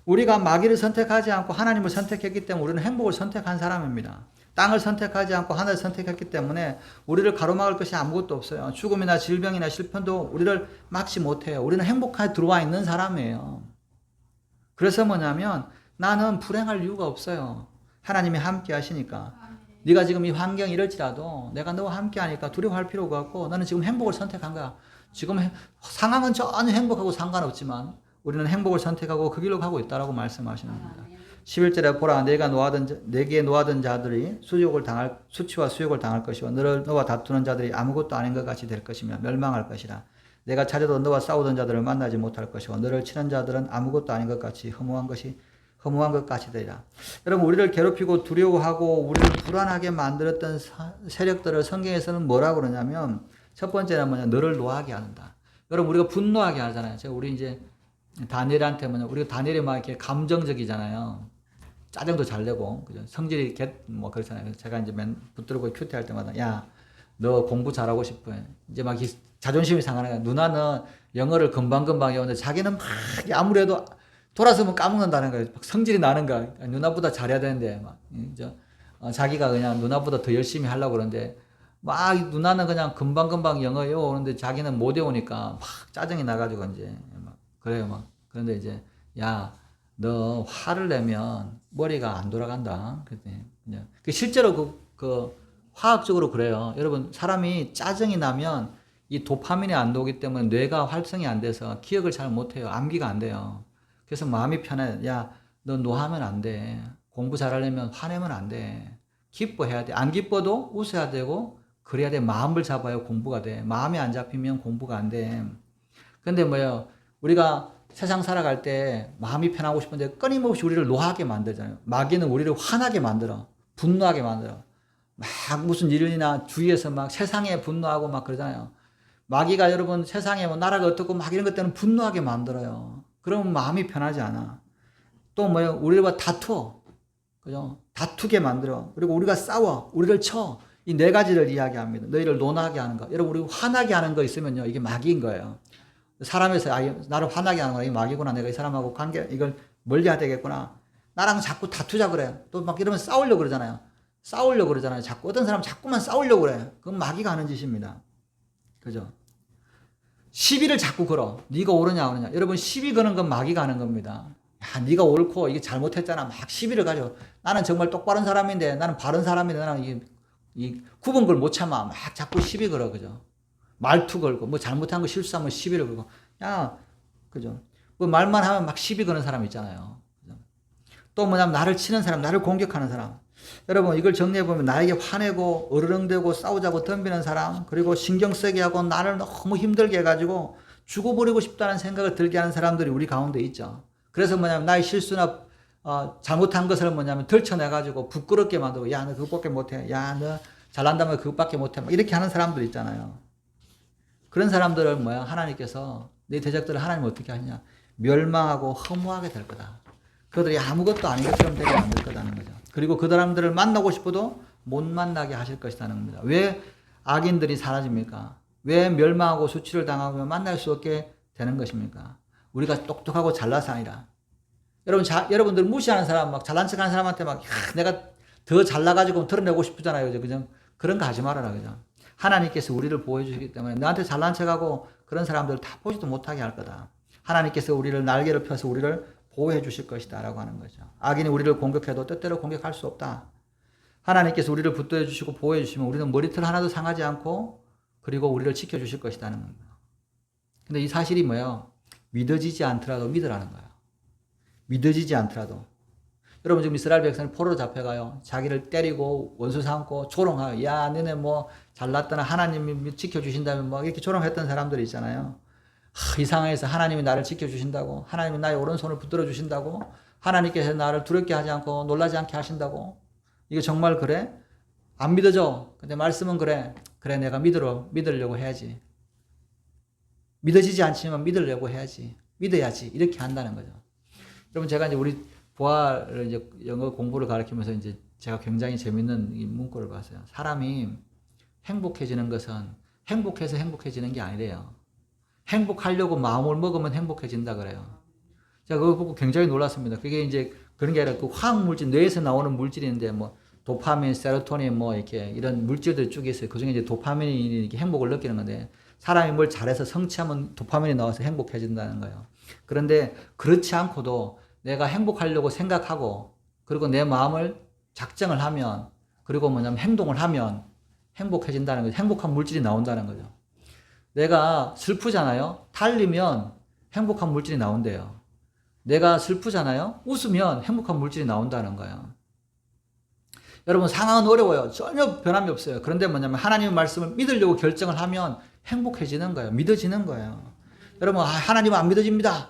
우리가 마귀를 선택하지 않고 하나님을 선택했기 때문에 우리는 행복을 선택한 사람입니다. 땅을 선택하지 않고 하늘을 선택했기 때문에 우리를 가로막을 것이 아무것도 없어요. 죽음이나 질병이나 실편도 우리를 막지 못해요. 우리는 행복하게 들어와 있는 사람이에요. 그래서 나는 불행할 이유가 없어요. 하나님이 함께 하시니까. 네가 지금 이 환경이 이럴지라도 내가 너와 함께 하니까 두려워할 필요가 없고, 너는 지금 행복을 선택한 거야. 지금 상황은 전혀 행복하고 상관없지만 우리는 행복을 선택하고 그 길로 가고 있다라고 말씀하시는 겁니다. 11절에 보라, 내게 노하던 자들이 수치와 수욕을 당할 것이고, 너와 다투는 자들이 아무것도 아닌 것 같이 될 것이며 멸망할 것이라. 내가 찾아도 너와 싸우던 자들을 만나지 못할 것이고, 너를 치는 자들은 아무것도 아닌 것 같이 허무한 것 같이 되리라. 여러분, 우리를 괴롭히고 두려워하고 우리를 불안하게 만들었던 세력들을 성경에서는 뭐라고 그러냐면, 첫 번째는 너를 노하게 한다. 여러분, 우리가 분노하게 하잖아요. 우리 이제 다니엘한테 우리가 다니엘이 이렇게 감정적이잖아요. 짜증도 잘 내고, 그죠? 성질이 그렇잖아요. 제가 이제 붙들고 큐티할 때마다, 야, 너 공부 잘하고 싶어. 이제 자존심이 상하는 거야. 누나는 영어를 금방금방 외우는데 자기는 막 아무래도 돌아서면 까먹는다는 거예요. 성질이 나는 거야. 누나보다 잘해야 되는데, 자기가 그냥 누나보다 더 열심히 하려고 그러는데, 누나는 그냥 금방금방 영어 외우는데 자기는 못 외우니까 짜증이 나가지고 이제 그래요. 그런데 이제, 야, 너 화를 내면 머리가 안 돌아간다. 그랬더니, 실제로 화학적으로 그래요. 여러분, 사람이 짜증이 나면 이 도파민이 안 나오기 때문에 뇌가 활성이 안 돼서 기억을 잘 못해요. 암기가 안 돼요. 그래서 마음이 편해. 야, 너 노하면 안 돼. 공부 잘하려면 화내면 안 돼. 기뻐해야 돼. 안 기뻐도 웃어야 되고 그래야 돼. 마음을 잡아야 공부가 돼. 마음이 안 잡히면 공부가 안 돼. 근데 뭐예요? 우리가 세상 살아갈 때 마음이 편하고 싶은데 끊임없이 우리를 노하게 만들잖아요. 마귀는 우리를 화나게 만들어. 분노하게 만들어. 막 무슨 일이나 주위에서 막 세상에 분노하고 막 그러잖아요. 마귀가 여러분 세상에 뭐 나라가 어떻고 막 이런 것 때문에 분노하게 만들어요. 그러면 마음이 편하지 않아. 또 뭐예요? 우리와 다투어. 그죠? 다투게 만들어. 그리고 우리가 싸워. 우리를 쳐. 이 네 가지를 이야기합니다. 너희를 논하게 하는 거. 여러분, 우리 화나게 하는 거 있으면요. 이게 마귀인 거예요. 사람에서, 아, 나를 화나게 하는 거야. 이게 마귀구나. 내가 이 사람하고 관계, 이걸 멀리 해야 되겠구나. 나랑 자꾸 다투자 그래. 또 막 이러면 싸우려고 그러잖아요. 싸우려고 그러잖아요. 자꾸, 어떤 사람 자꾸만 싸우려고 그래. 그건 마귀가 하는 짓입니다. 그죠? 시비를 자꾸 걸어. 네가 옳으냐, 옳으냐. 여러분, 시비 거는 건 마귀가 하는 겁니다. 야, 네가 옳고 이게 잘못했잖아. 막 시비를 가져. 나는 정말 똑바른 사람인데, 나는 바른 사람인데, 나는 이 구분 걸 못 참아. 막 자꾸 시비 걸어, 그죠? 말투 걸고, 뭐 잘못한 거 실수하면 시비를 걸고. 야, 그죠? 뭐 말만 하면 막 시비 거는 사람 있잖아요. 그죠? 또 뭐냐면 나를 치는 사람, 나를 공격하는 사람. 여러분, 이걸 정리해보면 나에게 화내고 어르렁대고 싸우자고 덤비는 사람, 그리고 신경 쓰게 하고 나를 너무 힘들게 해가지고 죽어버리고 싶다는 생각을 들게 하는 사람들이 우리 가운데 있죠. 그래서 뭐냐면 나의 실수나 잘못한 것을 뭐냐면 덜쳐내가지고 부끄럽게 만들고, 야, 너 그것밖에 못해. 야, 너 잘난다면 그것밖에 못해. 막 이렇게 하는 사람들 있잖아요. 그런 사람들을 뭐야? 하나님께서 내 대적들을 하나님 어떻게 하냐? 멸망하고 허무하게 될 거다. 그들이 아무것도 아닌 것처럼 되게 만들 거다는 거죠. 그리고 그 사람들을 만나고 싶어도 못 만나게 하실 것이라는 겁니다. 왜 악인들이 사라집니까? 왜 멸망하고 수치를 당하면 만날 수 없게 되는 것입니까? 우리가 똑똑하고 잘나서 아니라. 여러분들 무시하는 사람, 막 잘난 척하는 사람한테 막, 내가 더 잘나가지고 드러내고 싶잖아요. 그죠? 그런 거 하지 말아라. 그죠? 하나님께서 우리를 보호해 주시기 때문에 너한테 잘난 척하고 그런 사람들 다 보지도 못하게 할 거다. 하나님께서 우리를 날개를 펴서 우리를 보호해 주실 것이다 라고 하는 거죠. 악인이 우리를 공격해도 뜻대로 공격할 수 없다. 하나님께서 우리를 붙들어 주시고 보호해 주시면 우리는 머리털 하나도 상하지 않고 그리고 우리를 지켜주실 것이라는 겁니다. 근데 이 사실이 뭐예요? 믿어지지 않더라도 믿으라는 거예요. 믿어지지 않더라도. 여러분, 지금 이스라엘 백성이 포로로 잡혀가요. 자기를 때리고 원수 삼고 조롱하요. 야, 너네 뭐 잘났더나 하나님이 지켜주신다면 뭐 이렇게 조롱했던 사람들이 있잖아요. 이 상황에서 하나님이 나를 지켜주신다고, 하나님이 나의 오른손을 붙들어 주신다고, 하나님께서 나를 두렵게 하지 않고 놀라지 않게 하신다고. 이게 정말 그래? 안 믿어져. 근데 말씀은 그래. 그래, 내가 믿으려고 해야지. 믿어지지 않지만 믿으려고 해야지. 믿어야지. 이렇게 한다는 거죠. 여러분, 제가 이제 우리 부하를 이제 영어 공부를 가르치면서 이제 제가 굉장히 재밌는 이 문구를 봤어요. 사람이 행복해지는 것은 행복해서 행복해지는 게 아니래요. 행복하려고 마음을 먹으면 행복해진다 그래요. 제가 그거 보고 굉장히 놀랐습니다. 그게 이제 그런 게 아니라 그 화학물질, 뇌에서 나오는 물질인데 뭐 도파민, 세로토닌 뭐 이렇게 이런 물질들이 쭉 있어요. 그 중에 이제 도파민이 이렇게 행복을 느끼는 건데 사람이 뭘 잘해서 성취하면 도파민이 나와서 행복해진다는 거예요. 그런데 그렇지 않고도 내가 행복하려고 생각하고 그리고 내 마음을 작정을 하면 그리고 뭐냐면 행동을 하면 행복해진다는 거죠. 행복한 물질이 나온다는 거죠. 내가 슬프잖아요. 달리면 행복한 물질이 나온대요. 내가 슬프잖아요. 웃으면 행복한 물질이 나온다는 거예요. 여러분, 상황은 어려워요. 전혀 변함이 없어요. 그런데 뭐냐면 하나님의 말씀을 믿으려고 결정을 하면 행복해지는 거예요. 믿어지는 거예요. 여러분, 하나님은 안 믿어집니다.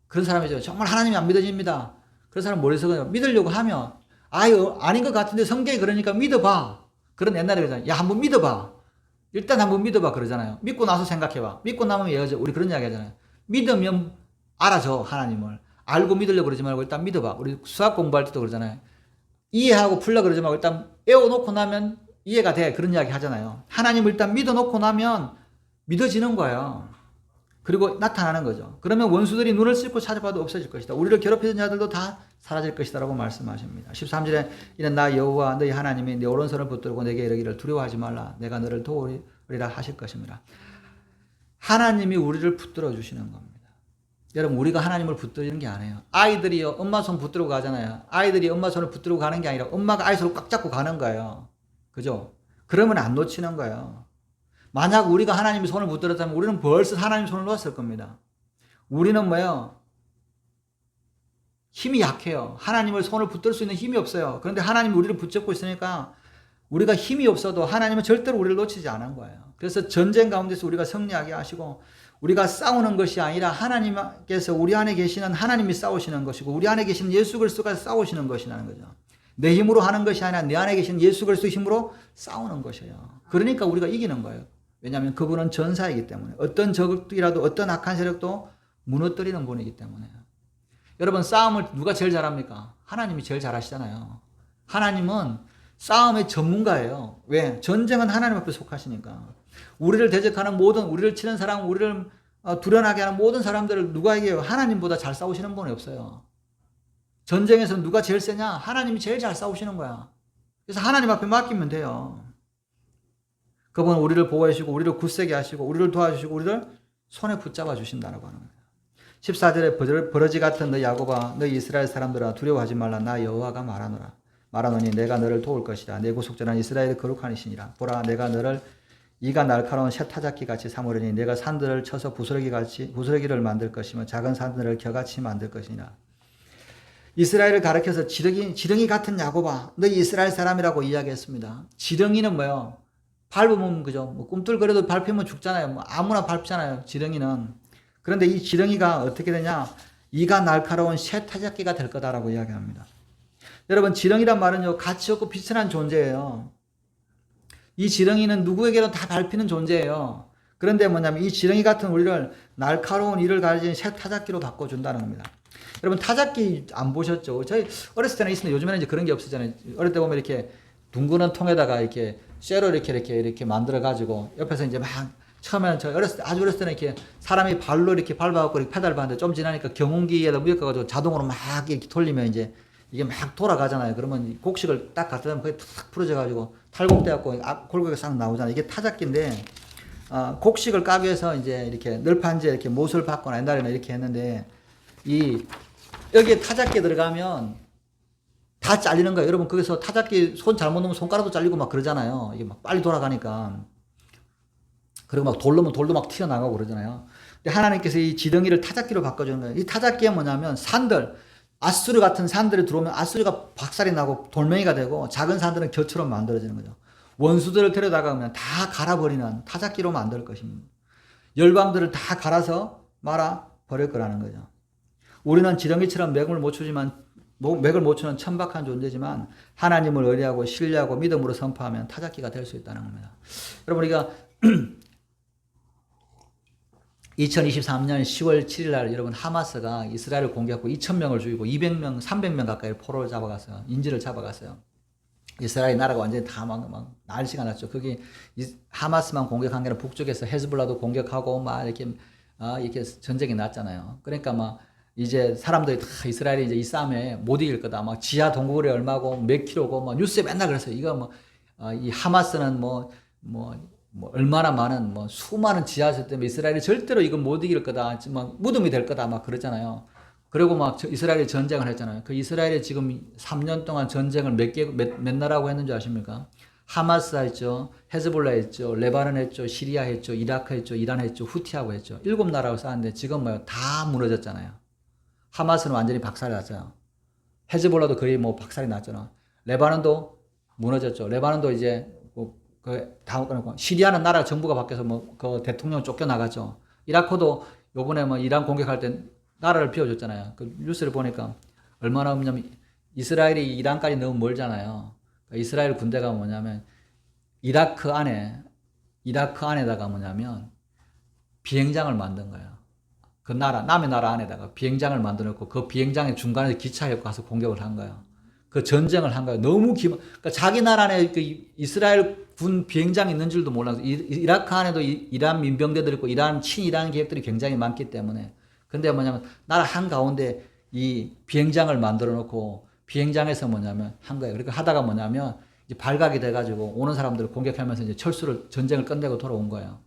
그런 사람이죠. 정말 하나님이 안 믿어집니다. 그런 사람 머릿속에 믿으려고 하면 아닌 것 같은데 성경이 그러니까 믿어봐. 그런 옛날에 그러잖아요. 야, 한번 믿어봐. 일단 한번 믿어봐 그러잖아요. 믿고 나서 생각해봐. 믿고 나면 이어져. 우리 그런 이야기 하잖아요. 믿으면 알아줘, 하나님을. 알고 믿으려고 그러지 말고 일단 믿어봐. 우리 수학 공부할 때도 그러잖아요. 이해하고 풀려 그러지 말고 일단 외워놓고 나면 이해가 돼. 그런 이야기 하잖아요. 하나님을 일단 믿어놓고 나면 믿어지는 거예요. 그리고 나타나는 거죠. 그러면 원수들이 눈을 씻고 찾아봐도 없어질 것이다. 우리를 괴롭히던 자들도 다 사라질 것이다 라고 말씀하십니다. 13절에 이는 나 여호와 너희 하나님이 내 오른손을 붙들고 내게 이르기를 두려워하지 말라. 내가 너를 도우리라 하실 것입니다. 하나님이 우리를 붙들어 주시는 겁니다. 여러분, 우리가 하나님을 붙들는 게 아니에요. 아이들이요, 엄마 손 붙들고 가잖아요. 아이들이 엄마 손을 붙들고 가는 게 아니라 엄마가 아이 손을 꽉 잡고 가는 거예요. 그죠? 그러면 안 놓치는 거예요. 만약 우리가 하나님의 손을 붙들었다면 우리는 벌써 하나님의 손을 놓았을 겁니다. 우리는 뭐예요? 힘이 약해요. 하나님을 손을 붙들 수 있는 힘이 없어요. 그런데 하나님이 우리를 붙잡고 있으니까 우리가 힘이 없어도 하나님은 절대로 우리를 놓치지 않은 거예요. 그래서 전쟁 가운데서 우리가 승리하게 하시고 우리가 싸우는 것이 아니라 하나님께서 우리 안에 계시는 하나님이 싸우시는 것이고 우리 안에 계시는 예수 그리스도가 싸우시는 것이라는 거죠. 내 힘으로 하는 것이 아니라 내 안에 계신 예수 그리스도 힘으로 싸우는 것이에요. 그러니까 우리가 이기는 거예요. 왜냐하면 그분은 전사이기 때문에 어떤 적이라도 어떤 악한 세력도 무너뜨리는 분이기 때문에. 여러분 싸움을 누가 제일 잘합니까? 하나님이 제일 잘하시잖아요. 하나님은 싸움의 전문가예요. 왜? 전쟁은 하나님 앞에 속하시니까. 우리를 대적하는 모든, 우리를 치는 사람, 우리를 두려나게 하는 모든 사람들을 누가 이겨요? 하나님보다 잘 싸우시는 분이 없어요. 전쟁에서 누가 제일 세냐? 하나님이 제일 잘 싸우시는 거야. 그래서 하나님 앞에 맡기면 돼요. 그분은 우리를 보호해 주시고 우리를 굳세게 하시고 우리를 도와주시고 우리를 손에 붙잡아 주신다라고 하는 거예요. 14절에 버러지 같은 너 야곱아 너 이스라엘 사람들아 두려워하지 말라 나 여호와가 말하노니 내가 너를 도울 것이라 내 구속자는 이스라엘의 거룩한 이시니라 보라 내가 너를 이가 날카로운 쇠타작기 같이 삼으려니 내가 산들을 쳐서 부스러기를 만들 것이며 작은 산들을 겨같이 만들 것이니라. 이스라엘을 가리켜서 지렁이 같은 야곱아 너 이스라엘 사람이라고 이야기했습니다. 지렁이는 뭐예요? 밟으면 그죠? 뭐 꿈틀거려도 밟히면 죽잖아요. 뭐 아무나 밟잖아요. 지렁이는. 그런데 이 지렁이가 어떻게 되냐? 이가 날카로운 쇠타작기가 될 거다라고 이야기합니다. 여러분 지렁이란 말은요 가치 없고 비천한 존재예요. 이 지렁이는 누구에게도 다 밟히는 존재예요. 그런데 뭐냐면 이 지렁이 같은 우리를 날카로운 이를 가진 쇠타작기로 바꿔준다는 겁니다. 여러분 타작기 안 보셨죠? 저희 어렸을 때는 있었는데 요즘에는 이제 그런 게 없었잖아요. 어릴 때 보면 이렇게 둥그런 통에다가 이렇게 쇠로 이렇게 만들어 가지고 옆에서 이제 막 처음에는 저 아주 어렸을 때는 이렇게 사람이 발로 이렇게 밟아갖고 이렇게 페달 밟는데 좀 지나니까 경운기에다 무역해가지고 자동으로 막 이렇게 돌리면 이제 이게 막 돌아가잖아요. 그러면 곡식을 딱 갖다 대면 그게 탁 부러져가지고 탈곡돼갖고 골고기가 싹 나오잖아요. 이게 타작기인데, 곡식을 까기 위해서 이제 이렇게 널판지에 이렇게 못을 박거나 옛날에는 이렇게 했는데, 여기에 타작기 들어가면 다 잘리는 거예요. 여러분, 거기서 타작기 손 잘못 놓으면 손가락도 잘리고 막 그러잖아요. 이게 막 빨리 돌아가니까. 그리고 막 돌로면 돌도 막 튀어나가고 그러잖아요. 근데 하나님께서 이 지렁이를 타작기로 바꿔주는 거예요. 이 타작기가 뭐냐면 산들, 아수르 같은 산들이 들어오면 아수르가 박살이 나고 돌멩이가 되고 작은 산들은 겨처럼 만들어지는 거죠. 원수들을 데려다가 그냥 다 갈아버리는 타작기로 만들 것입니다. 열방들을 다 갈아서 말아 버릴 거라는 거죠. 우리는 지렁이처럼 맥을 못 추는 천박한 존재지만 하나님을 의뢰하고 신뢰하고 믿음으로 선포하면 타작기가 될 수 있다는 겁니다. 여러분 우리가 2023년 10월 7일 날 여러분 하마스가 이스라엘을 공격하고 2,000명을 죽이고 200명, 300명 가까이 포로를 잡아갔어요. 인질을 잡아갔어요. 이스라엘 나라가 완전히 다 막 난리가 났죠. 거기 하마스만 공격한 게 아니라 북쪽에서 헤즈볼라도 공격하고 막 이렇게 전쟁이 났잖아요. 그러니까 막 이제 사람들이 다 이스라엘이 이제 이 싸움에 못 이길 거다. 막 지하 동굴이 얼마고 몇 킬로고 막 뉴스에 맨날 그랬어요. 이거 이 하마스는 얼마나 많은 수많은 지하철 때문에 이스라엘이 절대로 이거 못 이길 거다. 막 무덤이 될 거다. 막 그랬잖아요. 그리고 막 이스라엘이 전쟁을 했잖아요. 그 이스라엘이 지금 3년 동안 전쟁을 몇 나라하고 했는 줄 아십니까? 하마스 했죠. 헤즈볼라 했죠. 레바논 했죠. 시리아 했죠. 이라크 했죠. 이란 했죠. 후티하고 했죠. 7나라하고 싸웠는데 지금 다 무너졌잖아요. 하마스는 완전히 박살이 났잖아요. 헤즈볼라도 거의 박살이 났잖아. 레바논도 무너졌죠. 레바논도 이제 시리아는 나라 정부가 바뀌어서 그 대통령 쫓겨나갔죠. 이라크도 요번에 이란 공격할 때 나라를 비워줬잖아요. 그 뉴스를 보니까 얼마나 없냐면 이스라엘이 이란까지 너무 멀잖아요. 그러니까 이스라엘 군대가 뭐냐면 이라크 안에다가 뭐냐면 비행장을 만든 거예요. 그 남의 나라 안에다가 비행장을 만들어 놓고 그 비행장의 중간에 기차에 가서 공격을 한 거예요. 그 전쟁을 한 거예요. 너무 그러니까 자기 나라 안에 그 이스라엘 군 비행장이 있는 줄도 몰라서 이라크 안에도 이란 민병대들 있고 친이란 계획들이 굉장히 많기 때문에. 근데 뭐냐면 나라 한가운데 이 비행장을 만들어 놓고 비행장에서 뭐냐면 한 거예요. 그러니까 하다가 뭐냐면 이제 발각이 돼가지고 오는 사람들을 공격하면서 이제 전쟁을 끝내고 돌아온 거예요.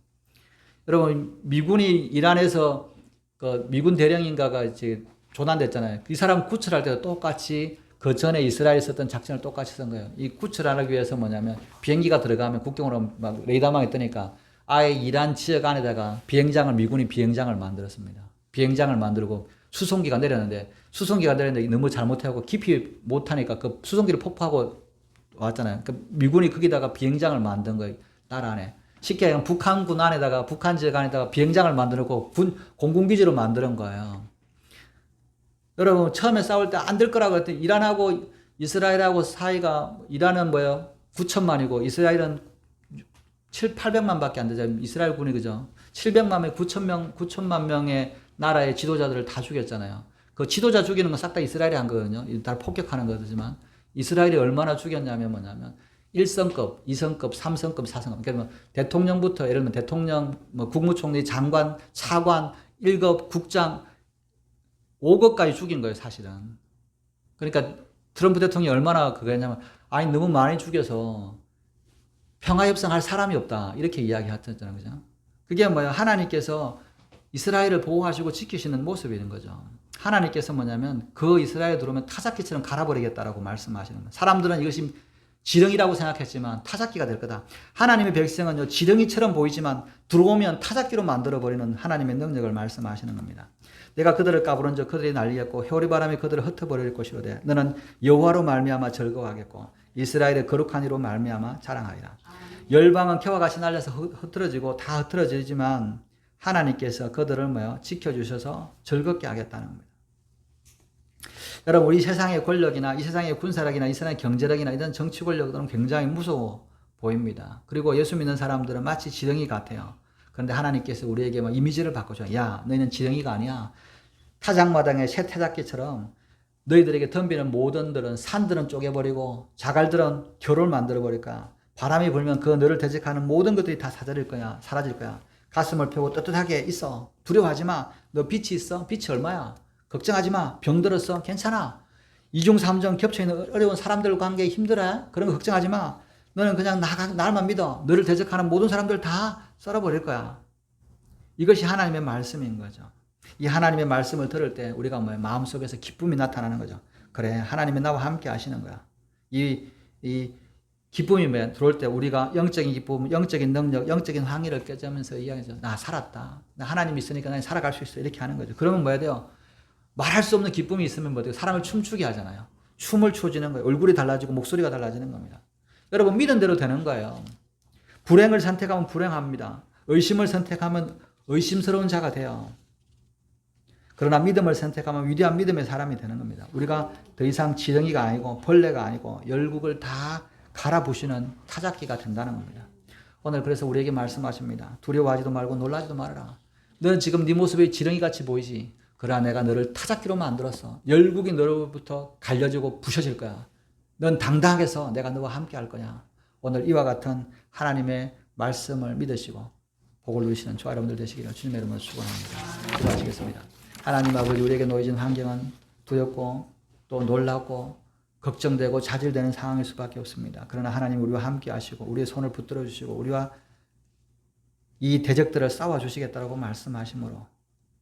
여러분 미군이 이란에서 그 미군 대령인가가 이제 조난됐잖아요. 이 사람 구출할 때도 똑같이 그 전에 이스라엘이 썼던 작전을 똑같이 쓴 거예요. 이 구출하기 위해서 뭐냐면 비행기가 들어가면 국경으로 막 레이더망이 뜨니까 아예 이란 지역 안에다가 미군이 비행장을 만들었습니다. 비행장을 만들고 수송기가 내렸는데 너무 잘못하고 깊이 못하니까 그 수송기를 폭파하고 왔잖아요. 그 미군이 거기다가 비행장을 만든 거예요. 나라 안에. 쉽게 얘기하면 북한군 안에다가 북한 지역 안에다가 비행장을 만들고 공군기지로 만드는 거예요. 여러분 처음에 싸울 때 안 될 거라고 했더니 이란하고 이스라엘하고 사이가 이란은 뭐예요? 9천만이고 이스라엘은 800만 밖에 안 되죠. 이스라엘 군이 그죠? 700만 명, 9천만 명의 나라의 지도자들을 다 죽였잖아요. 그 지도자 죽이는 건 싹 다 이스라엘이 한 거거든요. 다 폭격하는 거지만 이스라엘이 얼마나 죽였냐면 뭐냐면 1성급, 2성급, 3성급, 4성급. 그러니까 대통령부터 예를 들면 대통령, 국무총리, 장관, 차관, 1급, 국장 5급까지 죽인 거예요, 사실은. 그러니까 트럼프 대통령이 얼마나 그거 했냐면 아니 너무 많이 죽여서 평화협상할 사람이 없다. 이렇게 이야기했잖아요. 그죠? 그게 뭐예요? 하나님께서 이스라엘을 보호하시고 지키시는 모습인 거죠. 하나님께서 뭐냐면 그 이스라엘 들어오면 타작기처럼 갈아버리겠다라고 말씀하시는 거예요. 사람들은 이것이 지렁이라고 생각했지만 타작기가 될 거다. 하나님의 백성은요, 지렁이처럼 보이지만 들어오면 타작기로 만들어버리는 하나님의 능력을 말씀하시는 겁니다. 내가 그들을 까부른즉 그들이 날리겠고 회오리바람이 그들을 흩어버릴 것이로되 너는 여호와로 말미암아 즐거워하겠고 이스라엘의 거룩한 이로 말미암아 자랑하리라. 열방은 겨와 같이 날려서 흩어지고 다 흩어지지만 하나님께서 그들을 지켜주셔서 즐겁게 하겠다는 겁니다. 여러분 우리 세상의 권력이나 이 세상의 군사력이나 이 세상의 경제력이나 이런 정치 권력들은 굉장히 무서워 보입니다. 그리고 예수 믿는 사람들은 마치 지렁이 같아요. 그런데 하나님께서 우리에게 이미지를 바꿔줘요. 야, 너희는 지렁이가 아니야. 타작마당의 새 타작기처럼 너희들에게 덤비는 모든 산들은 쪼개버리고 자갈들은 겨를 만들어버릴까. 바람이 불면 그 너를 대적하는 모든 것들이 다 사라질 거야. 가슴을 펴고 떳떳하게 있어. 두려워하지 마. 너 빛이 있어? 빛이 얼마야? 걱정하지 마. 병들었어? 괜찮아. 2중 3중 겹쳐있는 어려운 사람들 관계에 힘들어? 그런 거 걱정하지 마. 너는 그냥 날만 믿어. 너를 대적하는 모든 사람들 다 썰어버릴 거야. 이것이 하나님의 말씀인 거죠. 이 하나님의 말씀을 들을 때 우리가 마음속에서 기쁨이 나타나는 거죠. 그래, 하나님이 나와 함께 하시는 거야. 이 기쁨이 들어올 때 우리가 영적인 기쁨, 영적인 능력, 영적인 항의를 깨자면서 이야기하죠. 나 살았다. 나 하나님이 있으니까 나 살아갈 수 있어. 이렇게 하는 거죠. 그러면 뭐야 돼요? 말할 수 없는 기쁨이 있으면 뭐 돼요? 사람을 춤추게 하잖아요. 춤을 춰지는 거예요. 얼굴이 달라지고 목소리가 달라지는 겁니다. 여러분 믿은 대로 되는 거예요. 불행을 선택하면 불행합니다. 의심을 선택하면 의심스러운 자가 돼요. 그러나 믿음을 선택하면 위대한 믿음의 사람이 되는 겁니다. 우리가 더 이상 지렁이가 아니고 벌레가 아니고 열국을 다 갈아부시는 타작기가 된다는 겁니다. 오늘 그래서 우리에게 말씀하십니다. 두려워하지도 말고 놀라지도 말아라. 너는 지금 네 모습이 지렁이같이 보이지. 그러나 내가 너를 타작기로 만들었어. 열국이 너로부터 갈려지고 부셔질 거야. 넌 당당하게 서 내가 너와 함께 할 거야. 오늘 이와 같은 하나님의 말씀을 믿으시고 복을 누리시는 저와 여러분들 되시기를 주님의 이름으로 축원합니다. 기도하시겠습니다. 하나님 아버지, 우리에게 놓여진 환경은 두렵고 또 놀랍고 걱정되고 자질되는 상황일 수밖에 없습니다. 그러나 하나님 우리와 함께 하시고 우리의 손을 붙들어 주시고 우리와 이 대적들을 싸워 주시겠다라고 말씀하시므로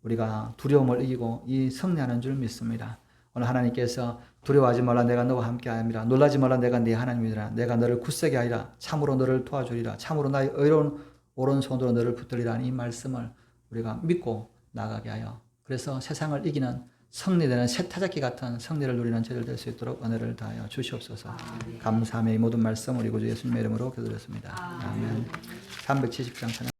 우리가 두려움을 이기고 이 승리하는 줄 믿습니다. 오늘 하나님께서 두려워하지 말라, 내가 너와 함께 함이라. 놀라지 말라, 내가 네 하나님이라. 내가 너를 굳세게 하리라. 참으로 너를 도와주리라. 참으로 나의 의로운 오른손으로 너를 붙들리라. 이 말씀을 우리가 믿고 나가게 하여 그래서 세상을 이기는 승리되는 새 타작기 같은 승리를 누리는 저희들 될 수 있도록 은혜를 다하여 주시옵소서. 감사함의 모든 말씀 우리 구주 예수님의 이름으로 기도드렸습니다. 아멘. 370장 찬양.